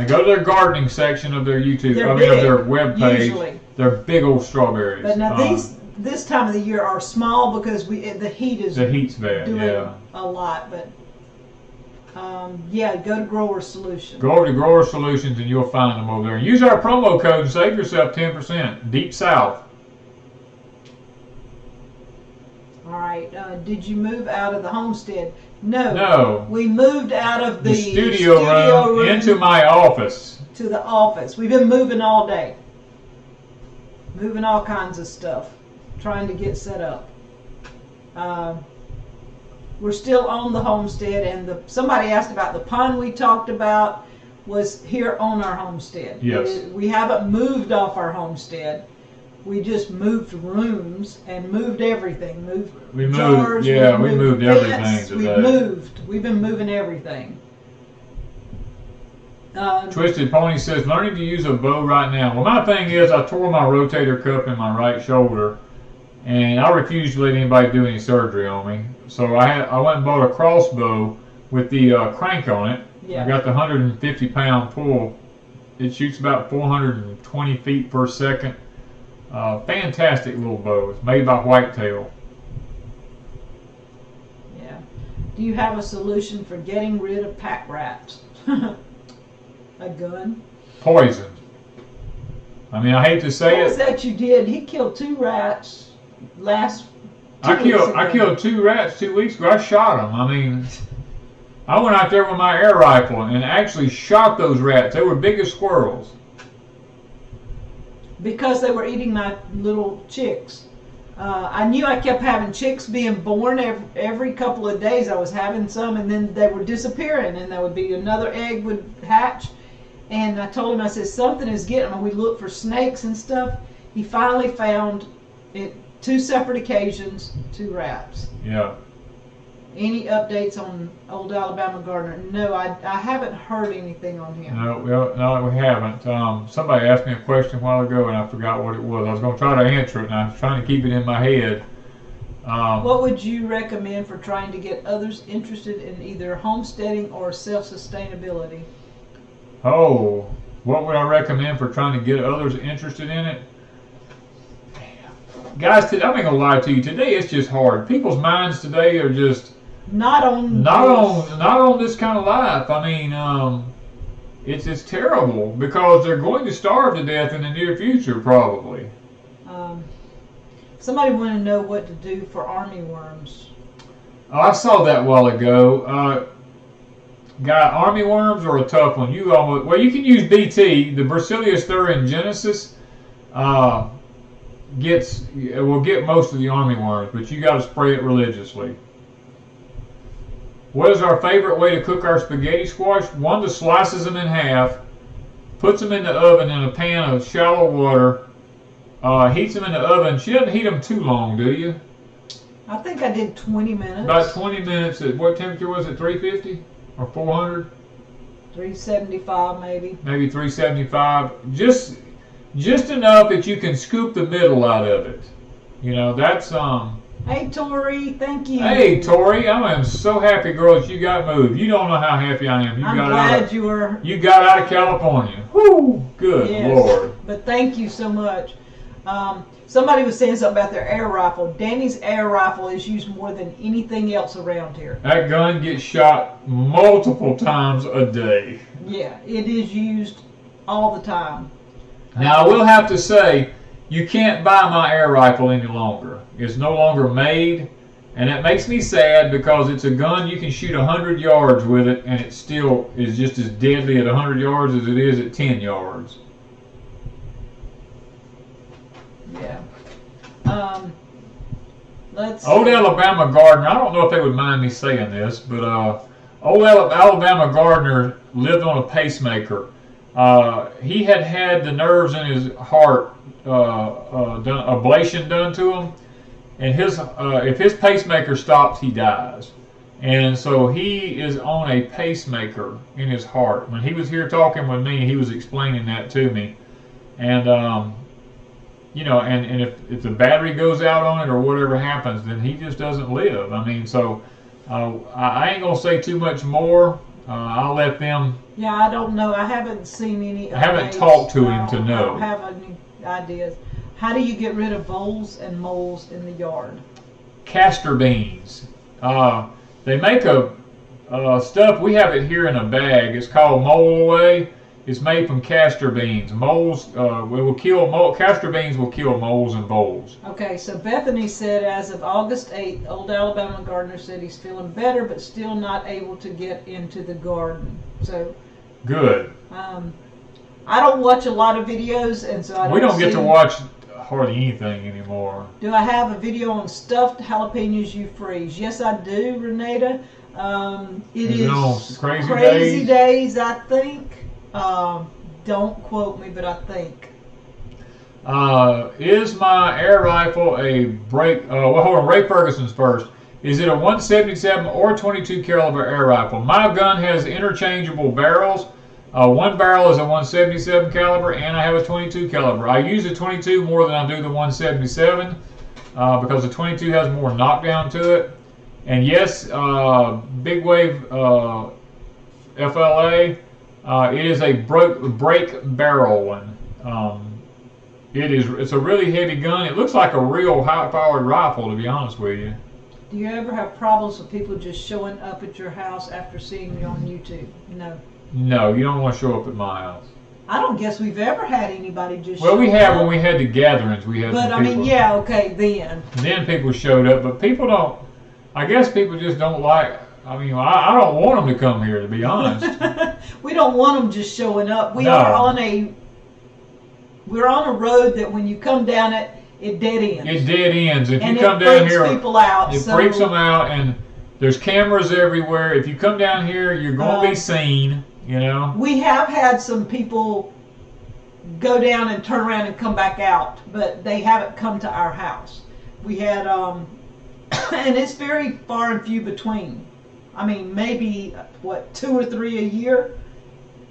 Go to their gardening section of their YouTube. Of their web page. Usually. They're big old strawberries. But now this time of the year are small because the heat is the heat's bad. doing a lot. But Yeah, go to Grower Solutions. Go over to Grower Solutions and you'll find them over there. Use our promo code and save yourself 10%. Deep South. All right. Did you move out of the homestead? No. No. We moved out of the studio room into my office. To the office. We've been moving all day. Moving all kinds of stuff. Trying to get set up. We're still on the homestead, and somebody asked about the pond we talked about was here on our homestead. Yes. We haven't moved off our homestead. We just moved rooms and moved everything. We jars, we moved everything fence, today. We've been moving everything. Twisted Pony says, learning to use a bow right now. Well, my thing is, I tore my rotator cuff in my right shoulder, and I refuse to let anybody do any surgery on me. So I went and bought a crossbow with the crank on it. Yeah. I got the 150-pound pull. It shoots about 420 feet per second. Fantastic little bow. It's made by Whitetail. Yeah. Do you have a solution for getting rid of pack rats? A gun? Poison. I mean, I hate to say What was it. that you did? He killed 2 rats last. I killed 2 rats 2 weeks ago. I shot them. I mean, I went out there with my air rifle and actually shot those rats. They were big as squirrels. Because they were eating my little chicks. I knew I kept having chicks being born every couple of days. I was having some, and then they were disappearing, and there would be another egg would hatch. And I told him, I said, something is getting them. We looked for snakes and stuff. He finally found it 2 separate occasions, 2 rats. Yeah. Any updates on old Alabama Gardener? No, I haven't heard anything on him. No, we haven't. Somebody asked me a question a while ago, and I forgot what it was. I was going to try to answer it, and I was trying to keep it in my head. What would you recommend for trying to get others interested in either homesteading or self-sustainability? Oh, what would I recommend for trying to get others interested in it? Guys, I'm not going to lie to you. Today it's just hard. People's minds today are just not on this kind of life. I mean, it's terrible because they're going to starve to death in the near future, probably. Somebody wanted to know what to do for armyworms. Oh, I saw that a while ago. Armyworms are a tough one. You can use BT, the Bacillus thuringiensis. Will get most of the armyworms, but you got to spray it religiously. What is our favorite way to cook our spaghetti squash? Wanda slices them in half, puts them in the oven in a pan of shallow water, heats them in the oven. She doesn't heat them too long, do you? I think I did 20 minutes. About 20 minutes. At what temperature was it? 350 or 400? 375 maybe. Maybe 375. Just enough that you can scoop the middle out of it. You know, that's Hey Tori, thank you. Hey Tori, I am so happy, girl, that you got moved. You don't know how happy I am. I'm glad you were. You got out of California. Whoo! Good Lord. But thank you so much. Somebody was saying something about their air rifle. Danny's air rifle is used more than anything else around here. That gun gets shot multiple times a day. Yeah, it is used all the time. Now, I will have to say, you can't buy my air rifle any longer. It's no longer made, and it makes me sad because it's a gun you can shoot 100 yards with it, and it still is just as deadly at 100 yards as it is at 10 yards. Yeah. Old Alabama Gardener, I don't know if they would mind me saying this, but old Alabama Gardener lived on a pacemaker. He had the nerves in his heart ablation done to him, and if his pacemaker stops, he dies. And so he is on a pacemaker in his heart. When he was here talking with me, he was explaining that to me. And and if the battery goes out on it or whatever happens, then he just doesn't live. I mean, so I ain't gonna say too much more. I'll let them. Yeah, I don't know. I haven't seen any. I haven't talked to him to know. I don't have any ideas. How do you get rid of voles and moles in the yard? Castor beans. They make a stuff. We have it here in a bag. It's called Mole Away. It's made from castor beans. Moles will kill castor beans will kill moles and voles. Okay, so Bethany said as of August 8th, Old Alabama Gardener said he's feeling better, but still not able to get into the garden. So good. I don't watch a lot of videos, and so we don't get to watch hardly anything anymore. Do I have a video on stuffed jalapenos you freeze? Yes, I do, Renata. It is Crazy Days, I think. Don't quote me, but I think. Is my air rifle a break? Well, hold on. Ray Ferguson's first. Is it a 177 or 22 caliber air rifle? My gun has interchangeable barrels. One barrel is a 177 caliber, and I have a 22 caliber. I use the 22 more than I do the 177 because the 22 has more knockdown to it. And yes, Big Wave FLA. It is a break barrel one. It's a really heavy gun. It looks like a real high-powered rifle, to be honest with you. Do you ever have problems with people just showing up at your house after seeing you on YouTube? No. No, you don't want to show up at my house. I don't guess we've ever had anybody just show up. Well, we have up. When we had the gatherings. We had but some people. I mean, yeah, okay, then. Then people showed up, but people don't. I guess people just don't like. I mean, I don't want them to come here, to be honest. We don't want them just showing up. We're on a road that when you come down it, it dead ends. It dead ends. If and you come down here, people out, it freaks them out, and there's cameras everywhere. If you come down here, you're going to be seen. You know. We have had some people go down and turn around and come back out, but they haven't come to our house. We had, and it's very far and few between. I mean, maybe, 2 or 3 a year?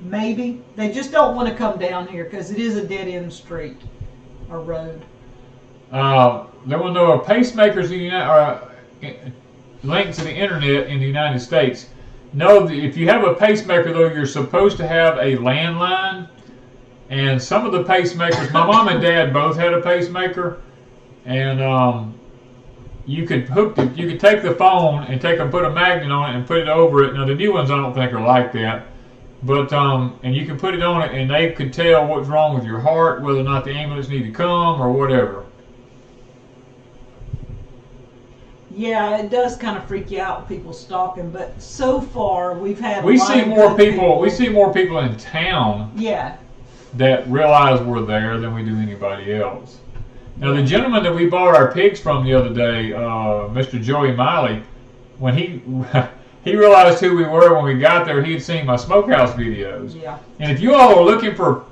Maybe. They just don't want to come down here because it is a dead-end street or road. There were no pacemakers linked to the internet in the United States. No, if you have a pacemaker, though, you're supposed to have a landline. And some of the pacemakers, my mom and dad both had a pacemaker. And you could take the phone and put a magnet on it and put it over it. Now the new ones I don't think are like that, but and you can put it on it and they could tell what's wrong with your heart, whether or not the ambulance need to come or whatever. Yeah, it does kind of freak you out with people stalking, but so far we see more people in town. Yeah. That realize we're there than we do anybody else. Now, the gentleman that we bought our pigs from the other day, Mr. Joey Miley, when he realized who we were when we got there, he had seen my smokehouse videos. Yeah. And if you all are looking for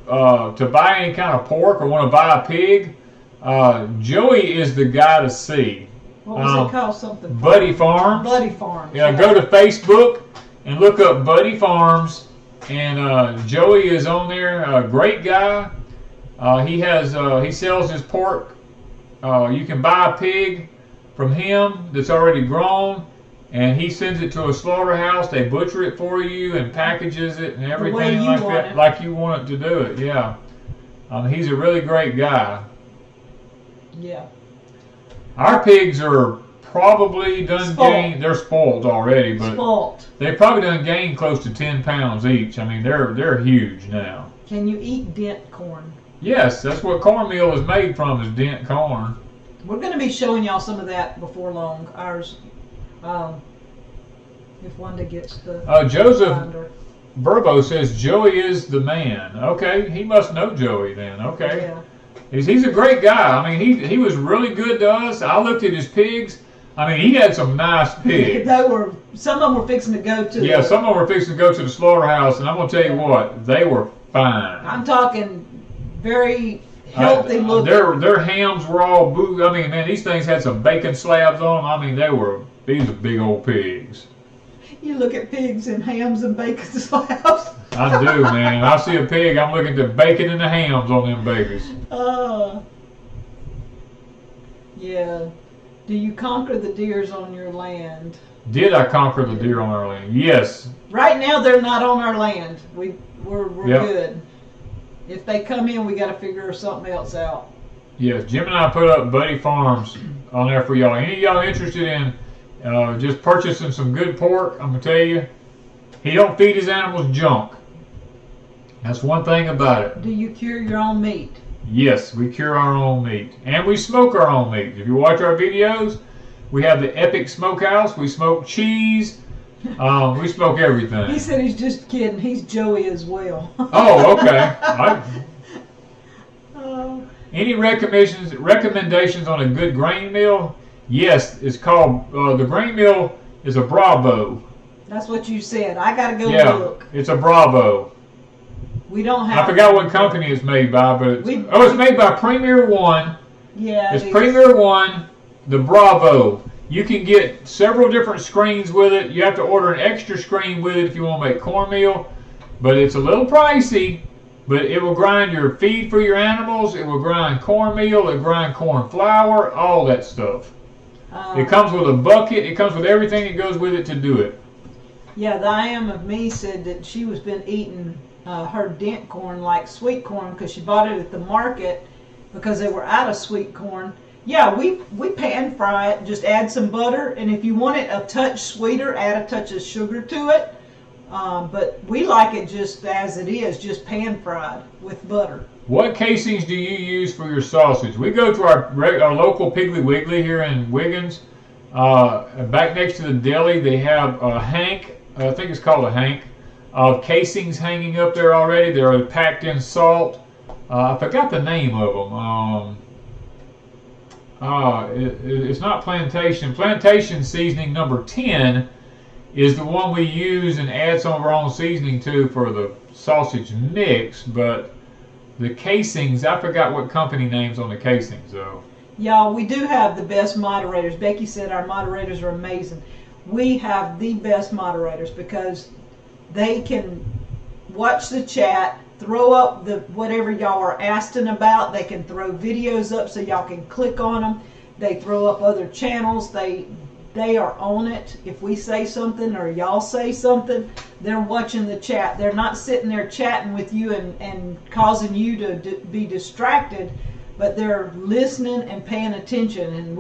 to buy any kind of pork or want to buy a pig, Joey is the guy to see. What was it called? Something. Buddy Farms. Buddy Farms. Yeah, go to Facebook and look up Buddy Farms, and Joey is on there. A great guy. He sells his pork. You can buy a pig from him that's already grown, and he sends it to a slaughterhouse. They butcher it for you and packages it and everything like that, like you want it to do it. Yeah, he's a really great guy. Yeah. Our pigs are probably done gain. They're spoiled already, but they've probably done gain close to 10 pounds each. I mean, they're huge now. Can you eat dent corn? Yes, that's what cornmeal is made from, is dent corn. We're going to be showing y'all some of that before long. Ours, if Wanda gets the Joseph binder. Burbo says Joey is the man. Okay, he must know Joey then. Okay. Yeah. He's a great guy. I mean, he was really good to us. I looked at his pigs. I mean, he had some nice pigs. Some of them were fixing to go to. Yeah, some of them were fixing to go to the slaughterhouse, and I'm gonna tell you what, they were fine. I'm talking very healthy looking. Their hams were all boo. I mean, man, these things had some bacon slabs on them. I mean, these are big old pigs. You look at pigs and hams and bacon slabs. I do, man. I see a pig, I'm looking at the bacon and the hams on them babies. Yeah. Do you conquer the deers on your land? Did I conquer the deer on our land? Yes. Right now, they're not on our land. We're good. If they come in, we got to figure something else out. Yes, Jim and I put up Buddy Farms on there for y'all. Any of y'all interested in Just purchasing some good pork. I'm gonna tell you, he don't feed his animals junk. That's one thing about it. Do you cure your own meat? Yes, we cure our own meat, and we smoke our own meat. If you watch our videos, we have the epic smokehouse. We smoke cheese. We smoke everything. He said he's just kidding. He's Joey as well. Oh, okay. Any recommendations on a good grain mill? Yes, it's called, the grain mill is a Bravo. That's what you said. I got to go look. It's a Bravo. We don't have... I forgot what company it's made by, but it's made by Premier One. Yeah, it's Premier One, the Bravo. You can get several different screens with it. You have to order an extra screen with it if you want to make cornmeal, but it's a little pricey. But it will grind your feed for your animals. It will grind cornmeal. It will grind corn flour. All that stuff. It comes with a bucket. It comes with everything that goes with it to do it. Yeah, the I Am of Me said that she was been eating her dent corn like sweet corn because she bought it at the market because they were out of sweet corn. Yeah, we pan fry it. Just add some butter, and if you want it a touch sweeter, add a touch of sugar to it. But we like it just as it is, just pan fried with butter. What casings do you use for your sausage? We go to our local Piggly Wiggly here in Wiggins. Back next to the deli, they have a hank, I think it's called a hank, of casings hanging up there already. They're packed in salt. I forgot the name of them. It's not Plantation. Plantation seasoning number 10 is the one we use and add some of our own seasoning to for the sausage mix, but the casings, I forgot what company names on the casings though. Y'all, we do have the best moderators. Becky said our moderators are amazing. We have the best moderators because they can watch the chat, throw up the whatever y'all are asking about. They can throw videos up so y'all can click on them. They throw up other channels. They are on it. If we say something or y'all say something, they're watching the chat. They're not sitting there chatting with you and causing you to be distracted, but they're listening and paying attention. And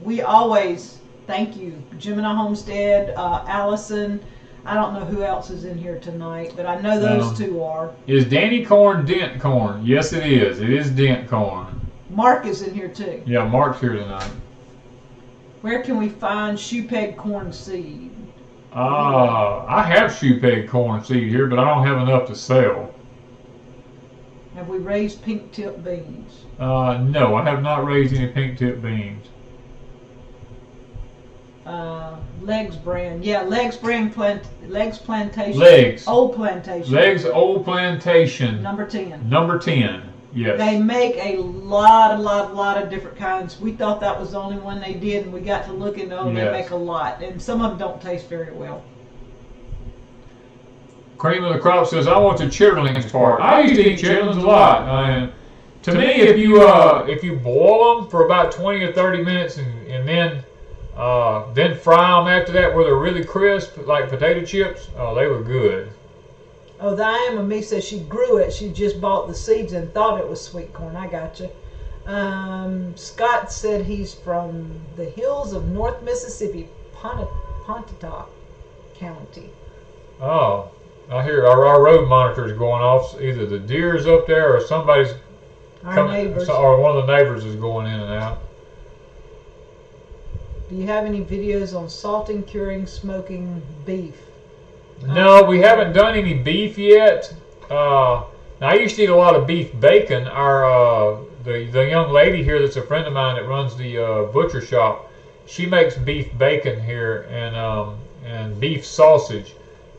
we always thank you. Gemini Homestead, Allison. I don't know who else is in here tonight, but I know those two are. Is Danny corn dent corn? Yes, it is. It is dent corn. Mark is in here too. Yeah, Mark's here tonight. Where can we find shoe peg corn seed? I have shoe peg corn seed here, but I don't have enough to sell. Have we raised pink tip beans? No, I have not raised any pink tip beans. Legs brand. Yeah, Legs brand Legs Plantation. Legs. Old Plantation. Legs Old Plantation. Number 10. Number 10. Yes. They make a lot of different kinds. We thought that was the only one they did, and we got to look and know they make a lot. And some of them don't taste very well. Cream of the Crop says, I want the chitterlings part. I used to eat chitterlings a lot. To me, if you boil them for about 20 or 30 minutes and then fry them after that where they're really crisp, like potato chips, they were good. Oh, the I Am of Me says she grew it. She just bought the seeds and thought it was sweet corn. I gotcha. Scott said he's from the hills of North Mississippi, Pontotoc County. Oh, I hear our road monitor's going off. Either the deer's up there or somebody's neighbors. Or one of the neighbors is going in and out. Do you have any videos on salting, curing, smoking beef? No, we haven't done any beef yet. Now, I used to eat a lot of beef bacon. The young lady here that's a friend of mine that runs the butcher shop, she makes beef bacon here and beef sausage.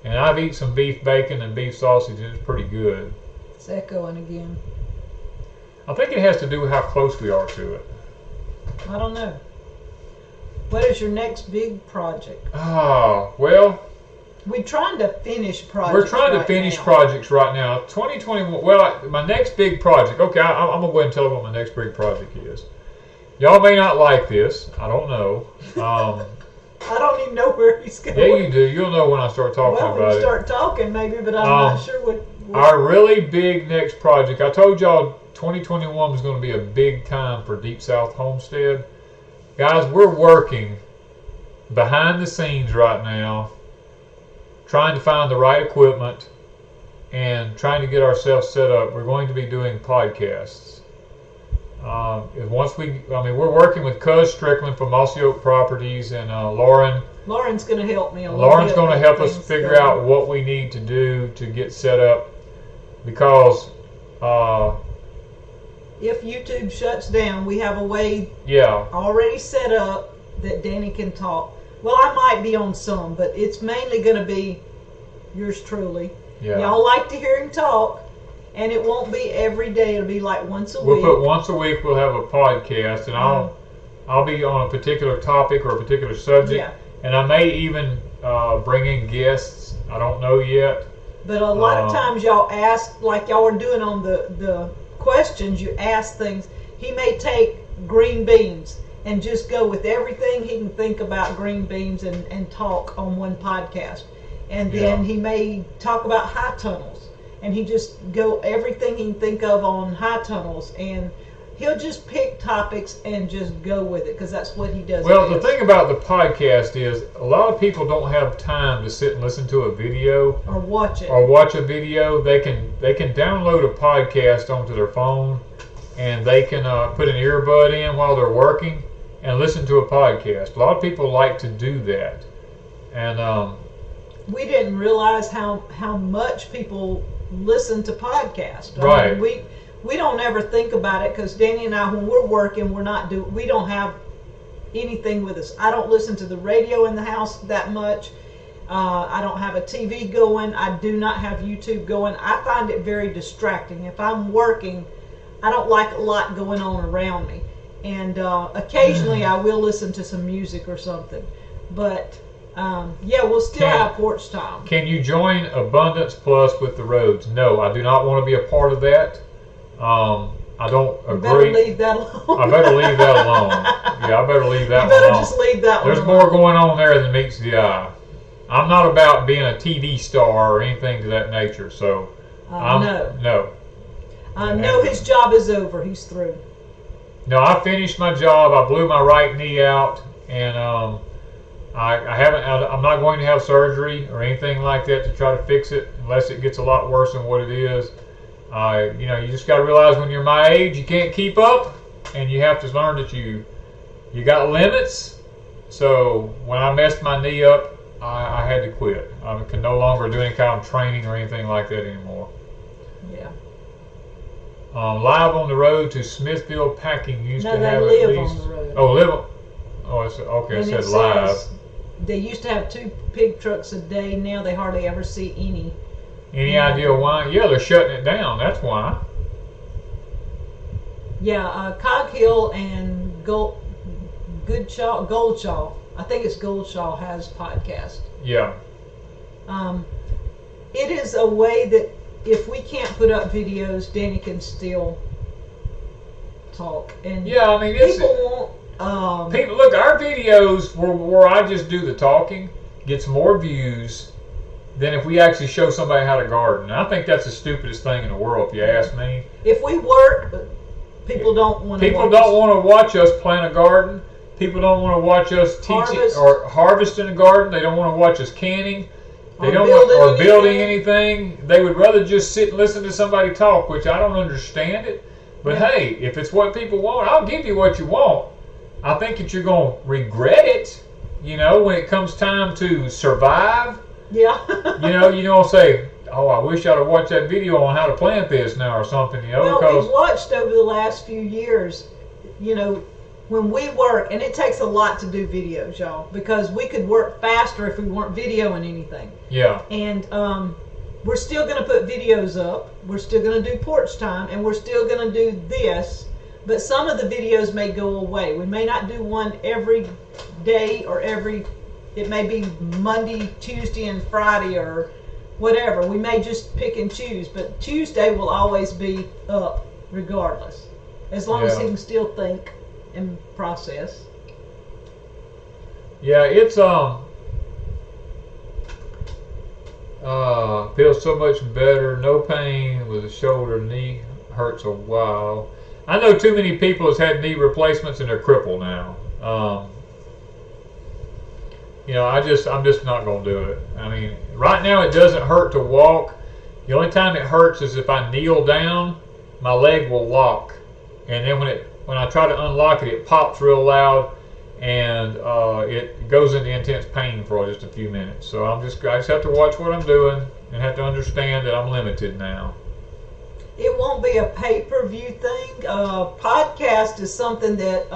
And I've eaten some beef bacon and beef sausage, and it's pretty good. It's echoing again. I think it has to do with how close we are to it. I don't know. What is your next big project? Well... We're trying to finish projects. We're trying to finish projects right now. 2021. Well, my next big project. Okay, I'm gonna go ahead and tell you what my next big project is. Y'all may not like this. I don't know. I don't even know where he's going. Yeah, you do. You'll know when I start talking about it. When you start talking, maybe, but I'm not sure what. Our really big next project. I told y'all 2021 was going to be a big time for Deep South Homestead. Guys, we're working behind the scenes right now, trying to find the right equipment and trying to get ourselves set up. We're going to be doing podcasts. We're working with Cuz Strickland from Mossy Oak Properties and Lauren. Lauren's going to help me a little bit. Lauren's going to help us figure out what we need to do to get set up, because if YouTube shuts down, we have a way already set up that Danny can talk. Well, I might be on some, but it's mainly going to be yours truly. Yeah. Y'all like to hear him talk, and it won't be every day. It'll be like once a week. We'll put once a week. We'll have a podcast, and I'll be on a particular topic or a particular subject, and I may even bring in guests. I don't know yet. But a lot of times y'all ask, like y'all were doing on the questions, you ask things. He may take green beans and just go with everything he can think about green beans and talk on one podcast. And then he may talk about high tunnels, and he just go everything he can think of on high tunnels, and he'll just pick topics and just go with it, because that's what he does. Well, the thing about the podcast is a lot of people don't have time to sit and listen to a video or watch it. Or watch a video. They can download a podcast onto their phone, and they can put an earbud in while they're working and listen to a podcast. A lot of people like to do that, and we didn't realize how much people listen to podcasts. Right. I mean, we don't ever think about it, because Danny and I, when we're working, we don't have anything with us. I don't listen to the radio in the house that much. I don't have a TV going. I do not have YouTube going. I find it very distracting. If I'm working, I don't like a lot going on around me. And occasionally I will listen to some music or something. But we'll still have porch time. Can you join Abundance Plus with the roads? No, I do not want to be a part of that. I don't agree. You better leave that alone. I better leave that alone. Yeah, I better leave that one alone. You better alone. just leave that one There's alone. more going on there than meets the eye. I'm not about being a TV star or anything to that nature, so no. His job is over. He's through. No, I finished my job. I blew my right knee out, and I'm not going to have surgery or anything like that to try to fix it unless it gets a lot worse than what it is. You just got to realize when you're my age, you can't keep up, and you have to learn that you got limits. So when I messed my knee up, I had to quit. I can no longer do any kind of training or anything like that anymore. Yeah. Live on the road to Smithville Packing used to have at least. No, they live on the road. Oh, live on. Oh, it said live. They used to have 2 pig trucks a day. Now they hardly ever see any. Any idea why? Yeah, they're shutting it down. That's why. Yeah, Cog Hill and Goldshaw. I think it's Goldshaw has podcast. Yeah. It is a way that if we can't put up videos, Danny can still talk. And yeah, I mean, people want. People look. Our videos where I just do the talking gets more views than if we actually show somebody how to garden. And I think that's the stupidest thing in the world, if you ask me. If we work, people don't want to. People don't want to watch us plant a garden. People don't want to watch us teaching or harvesting a garden. They don't want to watch us canning. They don't want building anything. They would rather just sit and listen to somebody talk, which I don't understand it. But hey, if it's what people want, I'll give you what you want. I think that you're going to regret it, when it comes time to survive. Yeah. You don't say, oh, I wish I'd have watched that video on how to plant this now or something, Well, because we've watched over the last few years, when we work, and it takes a lot to do videos, y'all, because we could work faster if we weren't videoing anything. Yeah. And we're still going to put videos up. We're still going to do porch time, and we're still going to do this. But some of the videos may go away. We may not do one every day or it may be Monday, Tuesday, and Friday or whatever. We may just pick and choose. But Tuesday will always be up regardless, as long as he can still think and process. Yeah, it's feels so much better. No pain with the shoulder. Knee hurts a while. I know too many people has had knee replacements and they're crippled now. I'm just not going to do it. I mean, right now it doesn't hurt to walk. The only time it hurts is if I kneel down, my leg will lock, and then when I try to unlock it, it pops real loud, and it goes into intense pain for just a few minutes. So I just have to watch what I'm doing and have to understand that I'm limited now. It won't be a pay-per-view thing. Podcast is something that,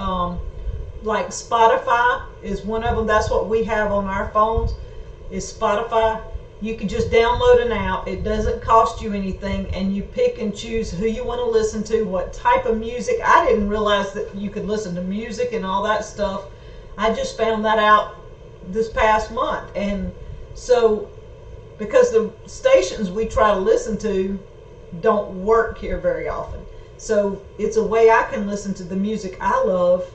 like Spotify is one of them. That's what we have on our phones, is Spotify. You can just download an app. It doesn't cost you anything, and you pick and choose who you want to listen to, what type of music. I didn't realize that you could listen to music and all that stuff. I just found that out this past month. And so, because the stations we try to listen to don't work here very often, so it's a way I can listen to the music I love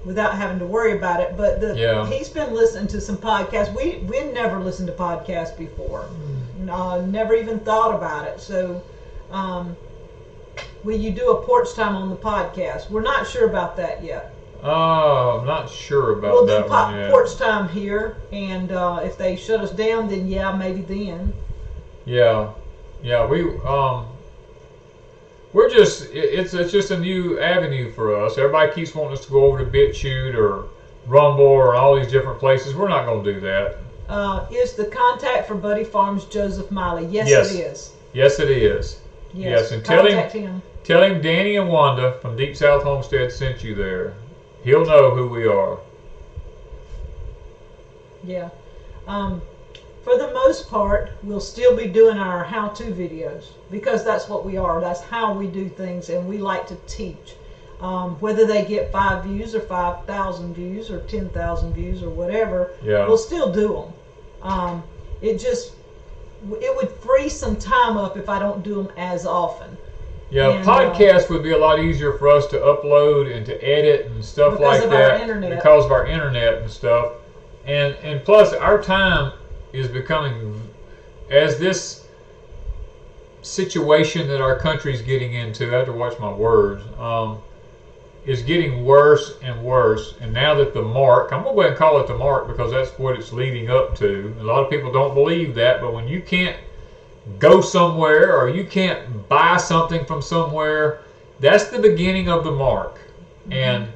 without having to worry about it. But he's been listening to some podcasts. We'd never listened to podcasts before. Never even thought about it. So will you do a porch time on the podcast? We're not sure about that yet. I'm not sure about that one yet. We'll do porch time here, and if they shut us down, then maybe then. Yeah, we're just, it's just a new avenue for us. Everybody keeps wanting us to go over to BitChute or Rumble or all these different places. We're not going to do that. Is the contact for Buddy Farms Joseph Miley? Yes, it is. Yes, it is. Yes, and tell him Danny and Wanda from Deep South Homestead sent you there. He'll know who we are. Yeah. For the most part, we'll still be doing our how-to videos, because that's what we are. That's how we do things, and we like to teach. Whether they get 5 views or 5,000 views or 10,000 views or whatever, we'll still do them. It would free some time up if I don't do them as often. Yeah, podcasts would be a lot easier for us to upload and to edit and stuff like that. Because of our internet and stuff. And plus, our time is becoming, as this situation that our country's getting into, I have to watch my words, is getting worse and worse. And now that the mark, I'm going to go ahead and call it the mark because that's what it's leading up to. A lot of people don't believe that, but when you can't go somewhere or you can't buy something from somewhere, that's the beginning of the mark. Mm-hmm.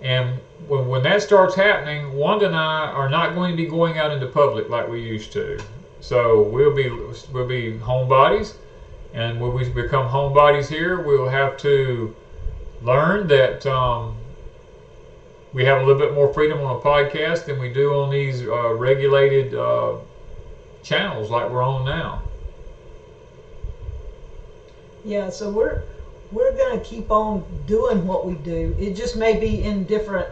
And when that starts happening, Wanda and I are not going to be going out into public like we used to. So we'll be homebodies, and when we become homebodies here, we'll have to learn that we have a little bit more freedom on a podcast than we do on these regulated channels like we're on now. Yeah, so we're going to keep on doing what we do. It just may be in different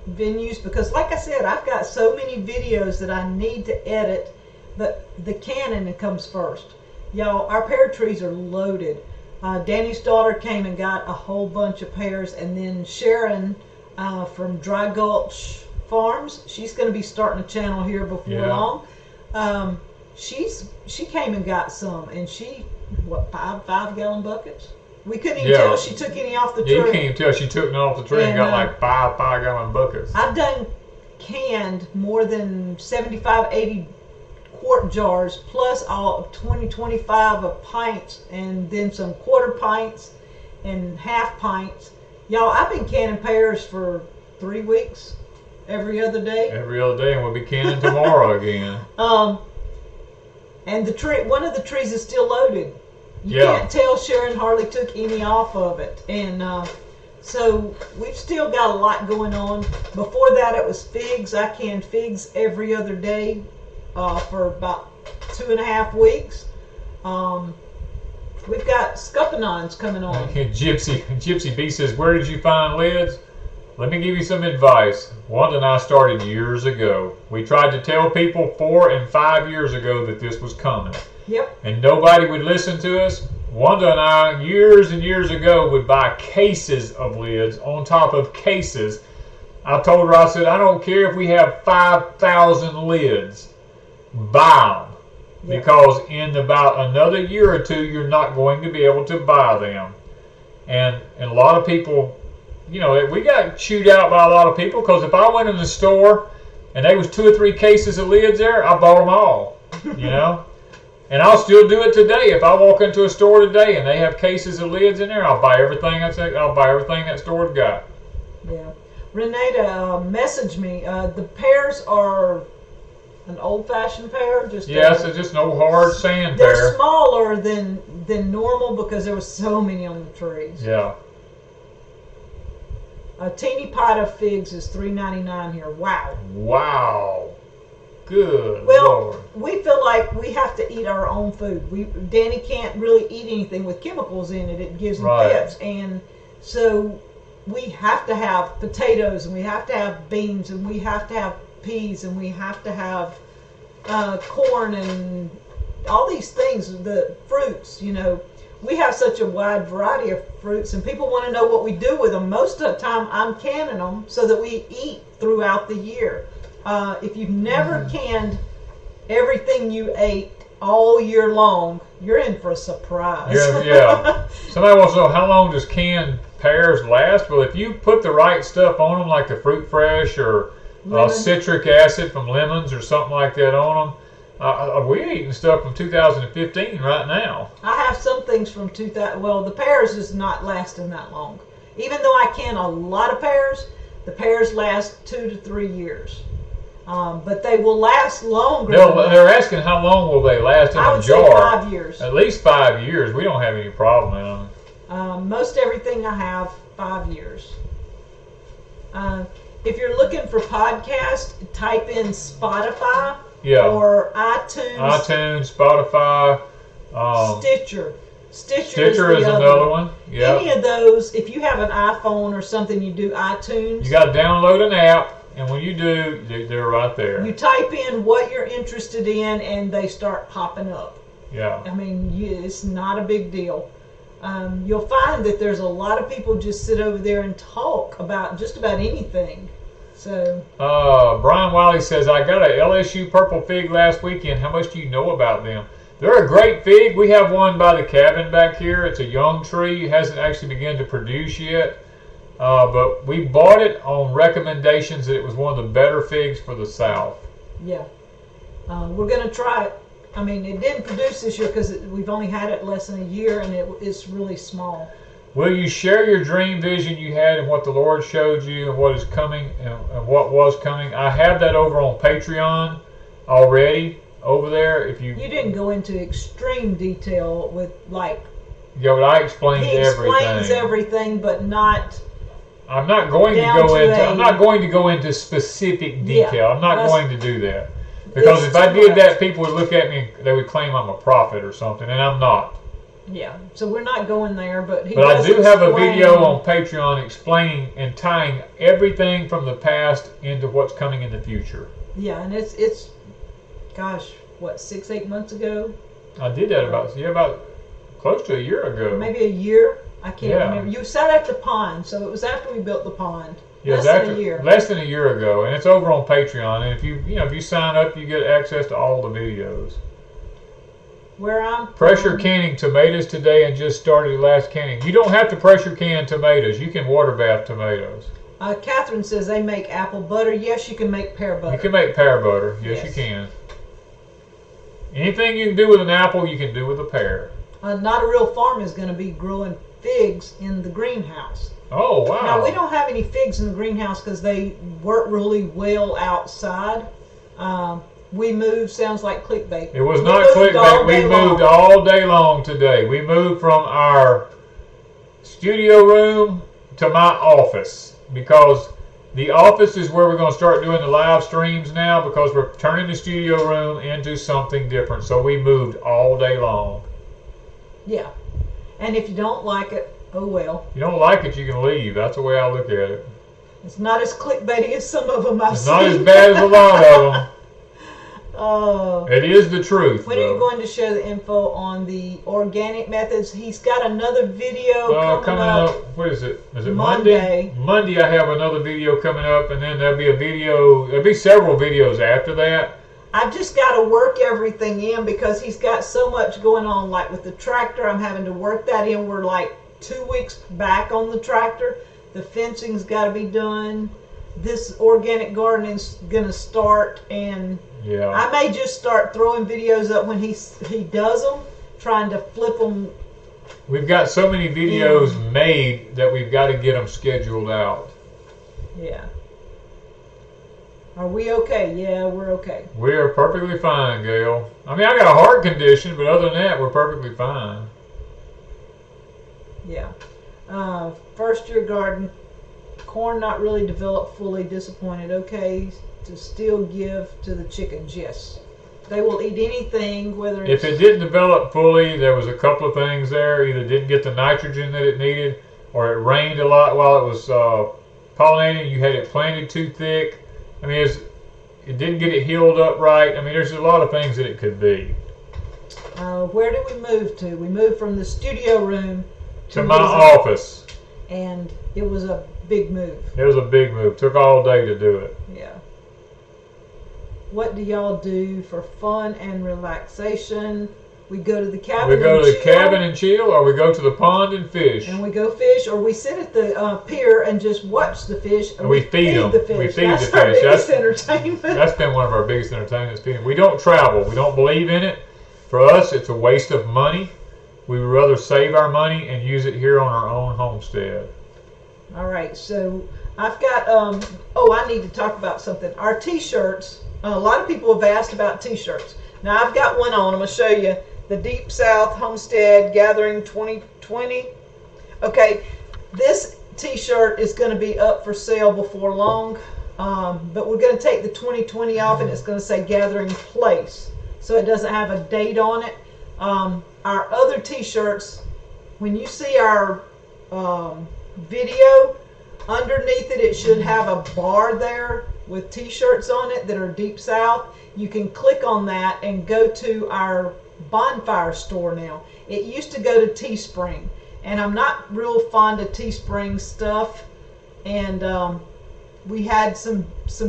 venues, because like I said, I've got so many videos that I need to edit, but the Canon comes first. Y'all, our pear trees are loaded. Danny's daughter came and got a whole bunch of pears, and then Sharon from Dry Gulch Farms, she's going to be starting a channel here before long. She came and got some, and she, 5-gallon buckets? We couldn't even tell she took any off the tree. You can't even tell she took none off the tree and got like 5-gallon buckets. I've done canned more than 75, 80 quart jars, plus all of 20, 25 of pints, and then some quarter pints and half pints. Y'all, I've been canning pears for 3 weeks, every other day. Every other day, and we'll be canning tomorrow again. And one of the trees is still loaded. You can't tell Sharon hardly took any off of it. And so we've still got a lot going on. Before that, it was figs. I canned figs every other day for about 2.5 weeks. We've got scuppernons coming on. Gypsy B says, where did you find lids? Let me give you some advice. Wanda and I started years ago. We tried to tell people 4 and 5 years ago that this was coming. Yep. And nobody would listen to us. Wanda and I, years and years ago, would buy cases of lids on top of cases. I told her, I said, I don't care if we have 5,000 lids. Buy them. Yep. Because in about another year or 2, you're not going to be able to buy them. And a lot of people, we got chewed out by a lot of people, because if I went in the store and there was 2 or 3 cases of lids there, I bought them all, you know. And I'll still do it today. If I walk into a store today and they have cases of lids in there, I'll buy everything that store's got. Yeah. Renata messaged me. The pears are an old-fashioned pear. It's just an old hard sand pear. They're smaller than normal because there were so many on the trees. Yeah. A teeny pot of figs is $3.99 here. Wow. Wow. Good Well, Lord. we feel like we have to eat our own food. Danny can't really eat anything with chemicals in it. It gives him fits. And so we have to have potatoes, and we have to have beans, and we have to have peas, and we have to have corn, and all these things, the fruits, you know. We have such a wide variety of fruits, and people want to know what we do with them. Most of the time, I'm canning them so that we eat throughout the year. If you've never canned everything you ate all year long, you're in for a surprise. Yeah. Somebody wants to know, how long does canned pears last? Well, if you put the right stuff on them, like the Fruit Fresh or citric acid from lemons or something like that on them, we're eating stuff from 2015 right now. I have some things from 2000. Well, the pears is not lasting that long. Even though I can a lot of pears, the pears last 2 to 3 years. But they will last longer. They're asking how long will they last in a jar. I would say 5 years. At least 5 years. We don't have any problem in them. Most everything I have 5 years. If you're looking for podcast, type in Spotify or iTunes. iTunes, Spotify, Stitcher. Stitcher is another one. Yeah. Any of those, if you have an iPhone or something, you do iTunes. You got to download an app. And when you do, they're right there. You type in what you're interested in, and they start popping up. Yeah. I mean, it's not a big deal. You'll find that there's a lot of people just sit over there and talk about just about anything. So. Brian Wiley says, I got a LSU purple fig last weekend. How much do you know about them? They're a great fig. We have one by the cabin back here. It's a young tree. It hasn't actually begun to produce yet. But we bought it on recommendations that it was one of the better figs for the South. Yeah. We're going to try it. I mean, it didn't produce this year because we've only had it less than a year, and it's really small. Will you share your dream vision you had and what the Lord showed you and what is coming and what was coming? I have that over on Patreon already over there. If you didn't go into extreme detail with like. Yeah, but I explained everything. He explains everything, but not. I'm not going to go into specific detail. Yeah, I'm not going to do that. Because if I did that, people would look at me, they would claim I'm a prophet or something, and I'm not. Yeah, so we're not going there, but I do have a video on Patreon explaining and tying everything from the past into what's coming in the future. Yeah, and it's gosh, what, 6-8 months ago? I did that about close to a year ago. Maybe a year? I can't remember. You sat at the pond, so it was after we built the pond. Yes, less than a year. Less than a year ago, and it's over on Patreon. And if you sign up, you get access to all the videos. Where I'm pressure canning tomatoes today and just started last canning. You don't have to pressure can tomatoes. You can water bath tomatoes. Catherine says they make apple butter. Yes, you can make pear butter. You can make pear butter. Yes, you can. Anything you can do with an apple, you can do with a pear. Not a Real Farm is going to be growing figs in the greenhouse. Oh, wow. Now, we don't have any figs in the greenhouse because they work really well outside. We moved, sounds like clickbait. It was not clickbait. We moved all day long today. We moved from our studio room to my office because the office is where we're going to start doing the live streams now because we're turning the studio room into something different. So we moved all day long. Yeah. And if you don't like it, oh well. If you don't like it, you can leave. That's the way I look at it. It's not as clickbaity as some of them I've seen. It's not as bad as a lot of them. Oh. It is the truth. When are you going to share the info on the organic methods? He's got another video coming up. What is it? Is it Monday? Monday I have another video coming up, and then there'll be several videos after that. I've just got to work everything in because he's got so much going on. Like with the tractor, I'm having to work that in. We're like 2 weeks back on the tractor. The fencing's got to be done. this organic gardening's gonna start, and Yeah. I may just start throwing videos up when he does them, trying to flip them. We've got so many videos made that we've got to get them scheduled out. Yeah. Are we okay? Yeah, we're okay. We are perfectly fine, Gail. I mean, I got a heart condition, but other than that, we're perfectly fine. Yeah. First year garden, corn not really developed fully, disappointed. Okay, to still give to the chickens. Yes. They will eat anything, whether it's... If it didn't develop fully, there was a couple of things there. Either didn't get the nitrogen that it needed, or it rained a lot while it was pollinating. You had it planted too thick. I mean, it didn't get it healed up right. I mean, there's a lot of things that it could be. Where did we move to? We moved from the studio room to my office. And it was a big move. It was a big move. Took all day to do it. Yeah. What do y'all do for fun and relaxation? We go to the cabin. We go to the cabin and chill, or we go to the pond and fish. And we go fish, or we sit at the pier and just watch the fish. And we feed them. The fish. We feed that's the our fish. Biggest entertainment. That's been one of our biggest entertainments. We don't travel. We don't believe in it. For us, it's a waste of money. We would rather save our money and use it here on our own homestead. All right, so I've got, I need to talk about something. Our t-shirts, a lot of people have asked about t-shirts. Now I've got one on, I'm going to show you. The Deep South Homestead Gathering 2020. Okay, this t-shirt is going to be up for sale before long, but we're going to take the 2020 off, and it's going to say Gathering Place, so it doesn't have a date on it. Our other t-shirts, when you see our video, underneath it should have a bar there with t-shirts on it that are Deep South. You can click on that and go to our bonfire store now. It used to go to Teespring, and I'm not real fond of Teespring stuff, and we had some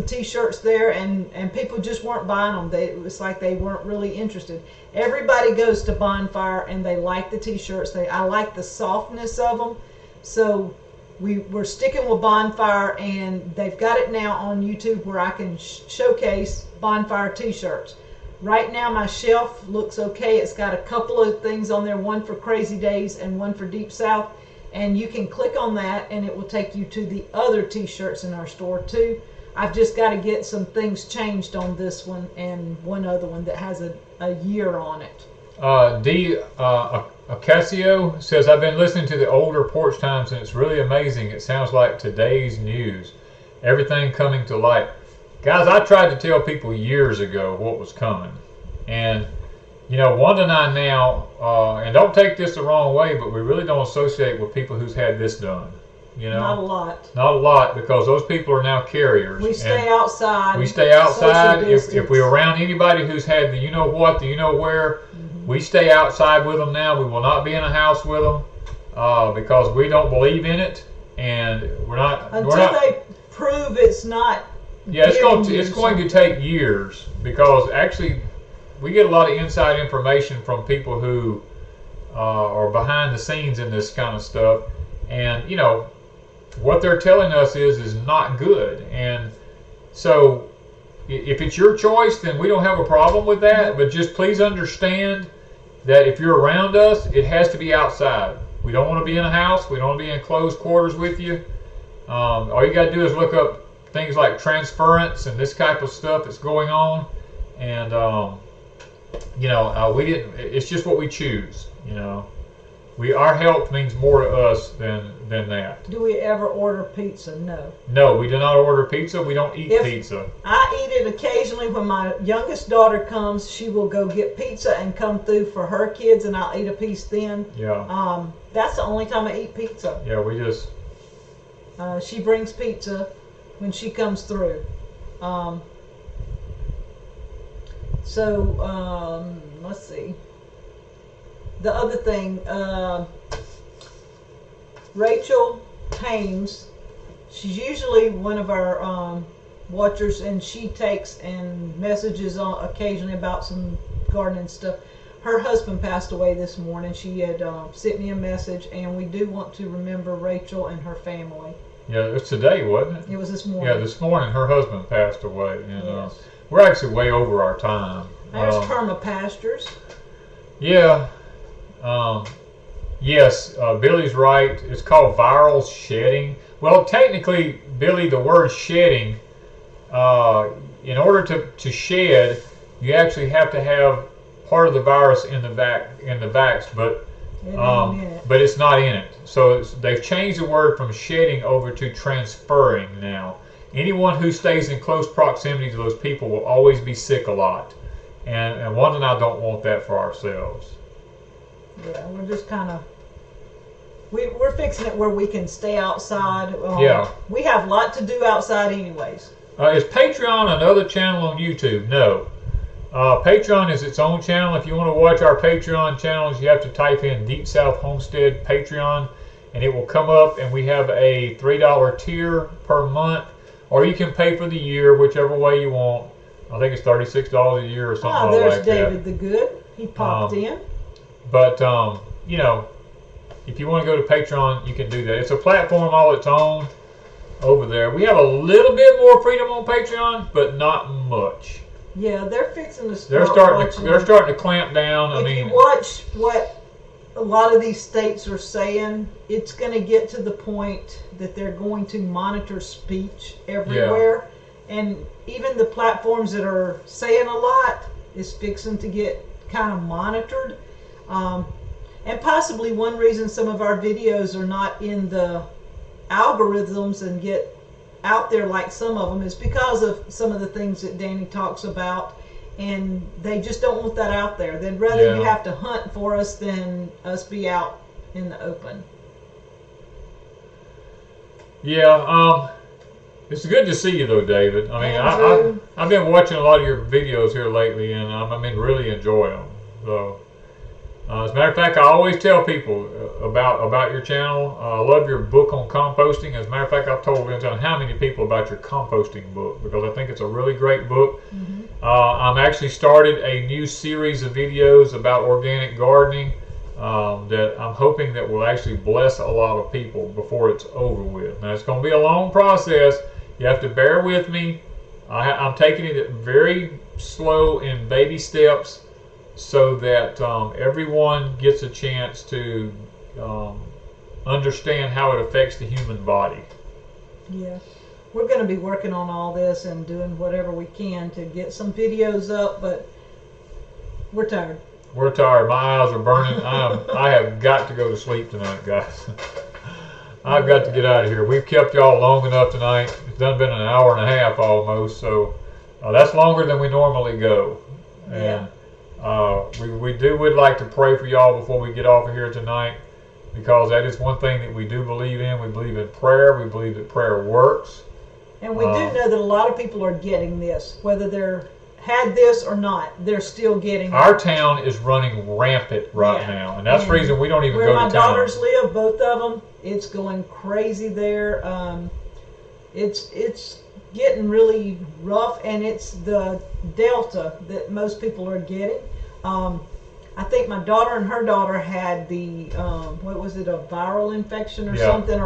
t-shirts there, and people just weren't buying them. It was like they weren't really interested. Everybody goes to bonfire and they like the t-shirts. I like the softness of them, so we're sticking with bonfire, and they've got it now on YouTube where I can showcase bonfire t-shirts. Right now my shelf looks okay. It's got a couple of things on there, one for Crazy Days and one for Deep South, and you can click on that and it will take you to the other t-shirts in our store too. I've just got to get some things changed on this one and one other one that has a year on it. Ocasio says, I've been listening to the older Porch Times and it's really amazing. It sounds like today's news. Everything coming to light. Guys, I tried to tell people years ago what was coming. And, you know, Wanda and I now, and don't take this the wrong way, but we really don't associate with people who's had this done. You know? Not a lot. Not a lot, because those people are now carriers. We stay outside. We stay outside. If we're around anybody who's had the you know what, the you know where, we stay outside with them now. We will not be in a house with them because we don't believe in it, and we're not. They prove it's not. Yeah, it's going to take years, because actually we get a lot of inside information from people who are behind the scenes in this kind of stuff, and you know what they're telling us is not good. And so if it's your choice, then we don't have a problem with that, but just please understand that if you're around us, it has to be outside. We don't want to be in a house. We don't want to be in close quarters with you. All you got to do is look up things like transference and this type of stuff that's going on, and you know, we didn't. It's just what we choose. You know, our health means more to us than that. Do we ever order pizza? No. No, we do not order pizza. We don't eat pizza. I eat it occasionally when my youngest daughter comes. She will go get pizza and come through for her kids, and I'll eat a piece then. Yeah. That's the only time I eat pizza. Yeah, we just. She brings pizza when she comes through. Let's see. The other thing, Rachel Haynes, she's usually one of our watchers, and she takes and messages on occasionally about some gardening stuff. Her husband passed away this morning. She had sent me a message, and we do want to remember Rachel and her family. Yeah, it was today, wasn't it? It was this morning. Yeah, this morning her husband passed away, and Yes. we're actually way over our time. There's Terma Pastures. Yeah. Yes, Billy's right. It's called viral shedding. Well, technically, Billy, the word shedding, in order to shed, you actually have to have part of the virus in the vax, but it's not in it. So they've changed the word from shedding over to transferring now. Anyone who stays in close proximity to those people will always be sick a lot. And Wanda and I don't want that for ourselves. Yeah, we're just kind of... We're fixing it where we can stay outside. Yeah. We have a lot to do outside anyways. Is Patreon another channel on YouTube? No. Patreon is its own channel. If you want to watch our Patreon channels, you have to type in Deep South Homestead Patreon, and it will come up, and we have a $3 tier per month, or you can pay for the year, whichever way you want. I think it's $36 a year or something like that. There's David the Good. He popped in. But, you know, if you want to go to Patreon, you can do that. It's a platform all its own over there. We have a little bit more freedom on Patreon, but not much. Yeah, they're fixing to They're starting to clamp down. If you watch what a lot of these states are saying, it's going to get to the point that they're going to monitor speech everywhere. Yeah. And even the platforms that are saying a lot is fixing to get kind of monitored. And possibly one reason some of our videos are not in the algorithms and get out there like some of them is because of some of the things that Danny talks about, and they just don't want that out there. They'd rather you have to hunt for us than us be out in the open. Yeah, it's good to see you though, David. I mean, I've been watching a lot of your videos here lately, and I mean, really enjoy them. So, as a matter of fact, I always tell people about your channel. I love your book on composting. As a matter of fact, I've told how many people about your composting book, because I think it's a really great book. Mm-hmm. I'm actually started a new series of videos about organic gardening that I'm hoping that will actually bless a lot of people before it's over with. Now, it's going to be a long process. You have to bear with me. I'm taking it very slow in baby steps, so that everyone gets a chance to understand how it affects the human body. Yeah, we're going to be working on all this and doing whatever we can to get some videos up, but we're tired. We're tired. My eyes are burning. I have got to go to sleep tonight, guys. I've got to get out of here. We've kept y'all long enough tonight. It's done been an hour and a half almost, so that's longer than we normally go. And we would like to pray for y'all before we get off of here tonight, because that is one thing that we do believe in. We believe in prayer. We believe that prayer works. And we do know that a lot of people are getting this, whether they're had this or not. They're still getting it. Our town is running rampant right now, and that's the reason we don't even go to town. Where my daughters live, both of them, it's going crazy there. It's getting really rough, and it's the Delta that most people are getting. I think my daughter and her daughter had the what was it, a viral infection or something,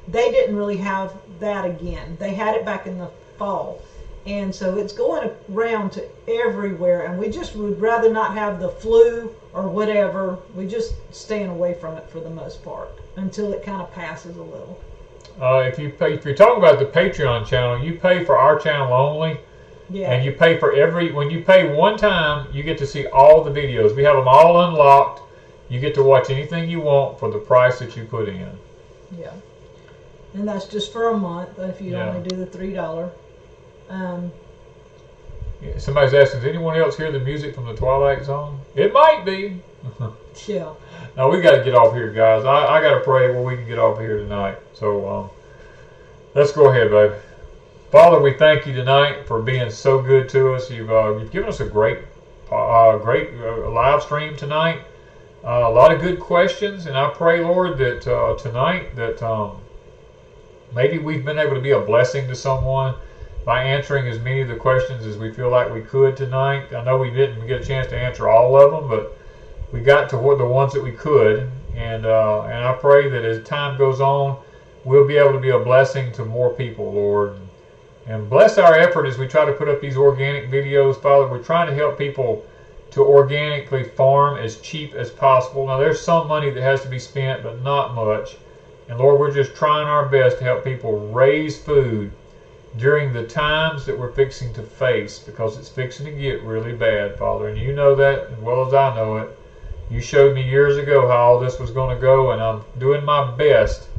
they didn't really have that again. They had it back in the fall, and so it's going around to everywhere, and we just would rather not have the flu or whatever. We just staying away from it for the most part until it kind of passes a little. If you're talking about the Patreon channel, you pay for our channel only. Yeah. And you pay for when you pay one time, you get to see all the videos. We have them all unlocked. You get to watch anything you want for the price that you put in. Yeah. And that's just for a month if you only do the $3. Somebody's asking, does anyone else hear the music from the Twilight Zone? It might be. Yeah. Now we got to get off here, guys. I got to pray where we can get off here tonight. So let's go ahead, baby. Father, we thank you tonight for being so good to us. You've given us a great live stream tonight. A lot of good questions, and I pray, Lord, that tonight that maybe we've been able to be a blessing to someone by answering as many of the questions as we feel like we could tonight. I know we didn't get a chance to answer all of them, but we got to the ones that we could, and I pray that as time goes on, we'll be able to be a blessing to more people, Lord. And bless our effort as we try to put up these organic videos, Father. We're trying to help people to organically farm as cheap as possible. Now, there's some money that has to be spent, but not much. And Lord, we're just trying our best to help people raise food during the times that we're fixing to face, because it's fixing to get really bad, Father. And you know that as well as I know it. You showed me years ago how all this was going to go, and I'm doing my best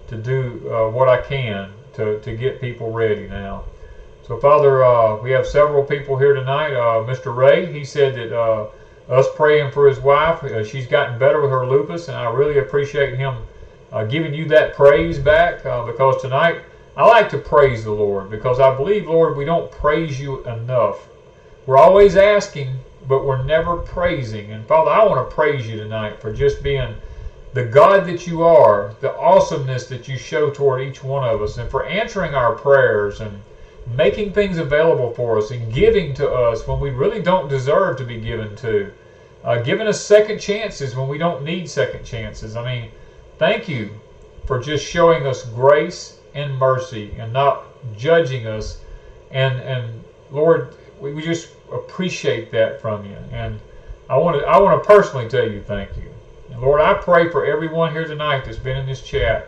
to do what I can to get people ready now. So, Father, we have several people here tonight. Mr. Ray, he said that us praying for his wife, she's gotten better with her lupus, and I really appreciate him giving you that praise back, because tonight I like to praise the Lord, because I believe, Lord, we don't praise you enough. We're always asking, but we're never praising. And Father, I want to praise you tonight for just being the God that you are, the awesomeness that you show toward each one of us, and for answering our prayers and making things available for us and giving to us when we really don't deserve to be given to, giving us second chances when we don't need second chances. I mean, thank you for just showing us grace and mercy and not judging us. And Lord, we just appreciate that from you. And I want to personally tell you thank you. And Lord, I pray for everyone here tonight that's been in this chat,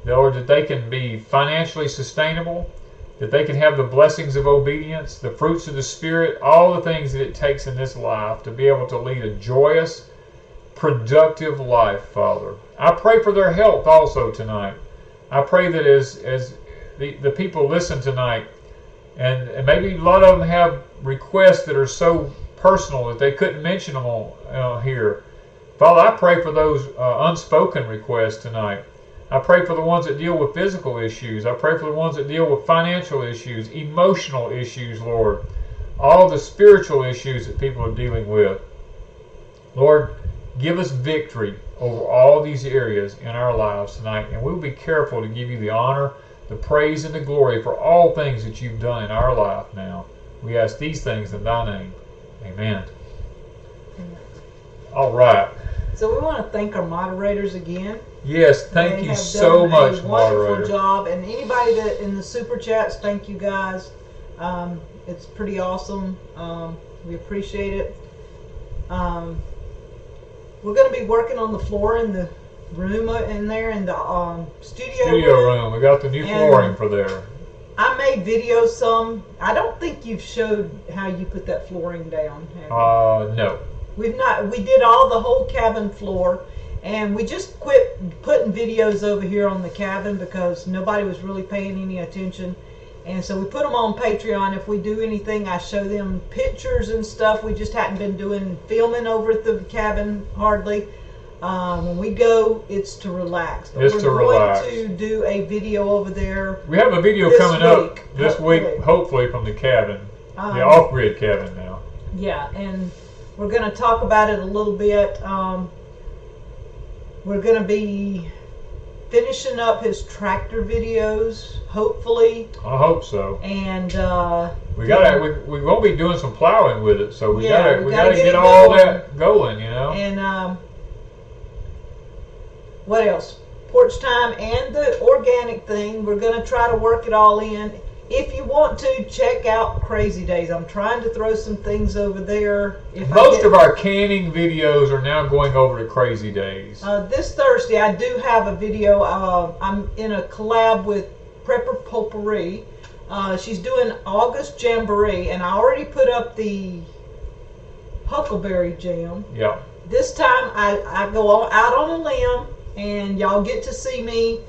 Lord, that they can be financially sustainable, that they can have the blessings of obedience, the fruits of the Spirit, all the things that it takes in this life to be able to lead a joyous, productive life, Father. I pray for their health also tonight. I pray that as the people listen tonight, and maybe a lot of them have requests that are so personal that they couldn't mention them on here. Father, I pray for those unspoken requests tonight. I pray for the ones that deal with physical issues. I pray for the ones that deal with financial issues, emotional issues, Lord. All the spiritual issues that people are dealing with. Lord, give us victory over all these areas in our lives tonight. And we'll be careful to give you the honor, the praise, and the glory for all things that you've done in our life now. We ask these things in thy name. Amen. All right. So we want to thank our moderators again. Yes, thank you so much, moderator. Wonderful job, and anybody that in the super chats, thank you guys. It's pretty awesome. We appreciate it. We're going to be working on the floor in the room in there in the studio room. We got the new flooring for there. I made videos some. I don't think you've showed how you put that flooring down. No. We've not. We did all the whole cabin floor, and we just quit putting videos over here on the cabin because nobody was really paying any attention. And so we put them on Patreon. If we do anything, I show them pictures and stuff. We just hadn't been doing filming over at the cabin hardly. When we go, it's to relax. But it's to relax. We're going to do a video over there. We have a video coming up this week, hopefully from the cabin, the off-grid cabin now. Yeah, and we're going to talk about it a little bit. We're going to be finishing up his tractor videos, hopefully. I hope so. And we won't be doing some plowing with it, so we gotta get all that going, you know. And what else? Porch Time and the organic thing. We're going to try to work it all in. If you want to, check out Crazy Days. I'm trying to throw some things over there. Most of our canning videos are now going over to Crazy Days. This Thursday, I do have a video. I'm in a collab with Prepper Potpourri. She's doing August Jamboree, and I already put up the Huckleberry Jam. Yeah. This time, I go out on a limb, and y'all get to see me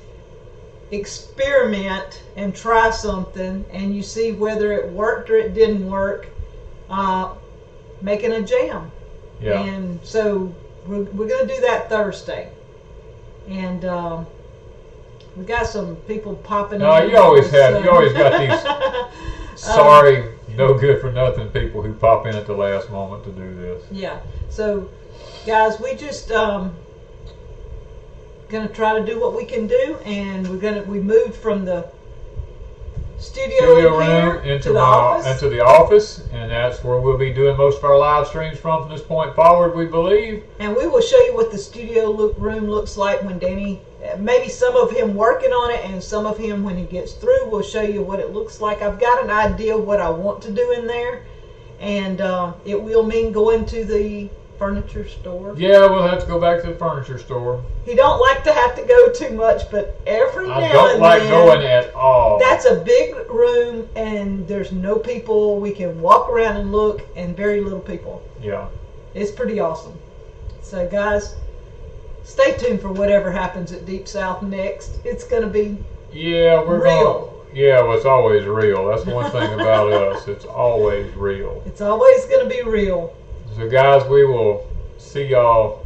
experiment and try something, and you see whether it worked or it didn't work, making a jam. Yeah. And so we're going to do that Thursday. And we got some people popping in. You always got these sorry, no good for nothing people who pop in at the last moment to do this. Yeah. So guys, we just gonna try to do what we can do, and we moved from the studio room into the office. into the office, and that's where we'll be doing most of our live streams from this point forward, we believe. And we will show you what the studio room looks like when Danny, maybe some of him working on it and some of him when he gets through. We'll show you what it looks like. I've got an idea of what I want to do in there, and it will mean going to the furniture store. Yeah, we'll have to go back to the furniture store. He don't like to have to go too much, but every now and then. I don't like going at all. That's a big room, and there's no people. We can walk around and look, and very little people. Yeah. It's pretty awesome. So, guys, stay tuned for whatever happens at Deep South next. It's going to be real. Well, it's always real. That's one thing about us. It's always real. It's always going to be real. So, guys, we will see y'all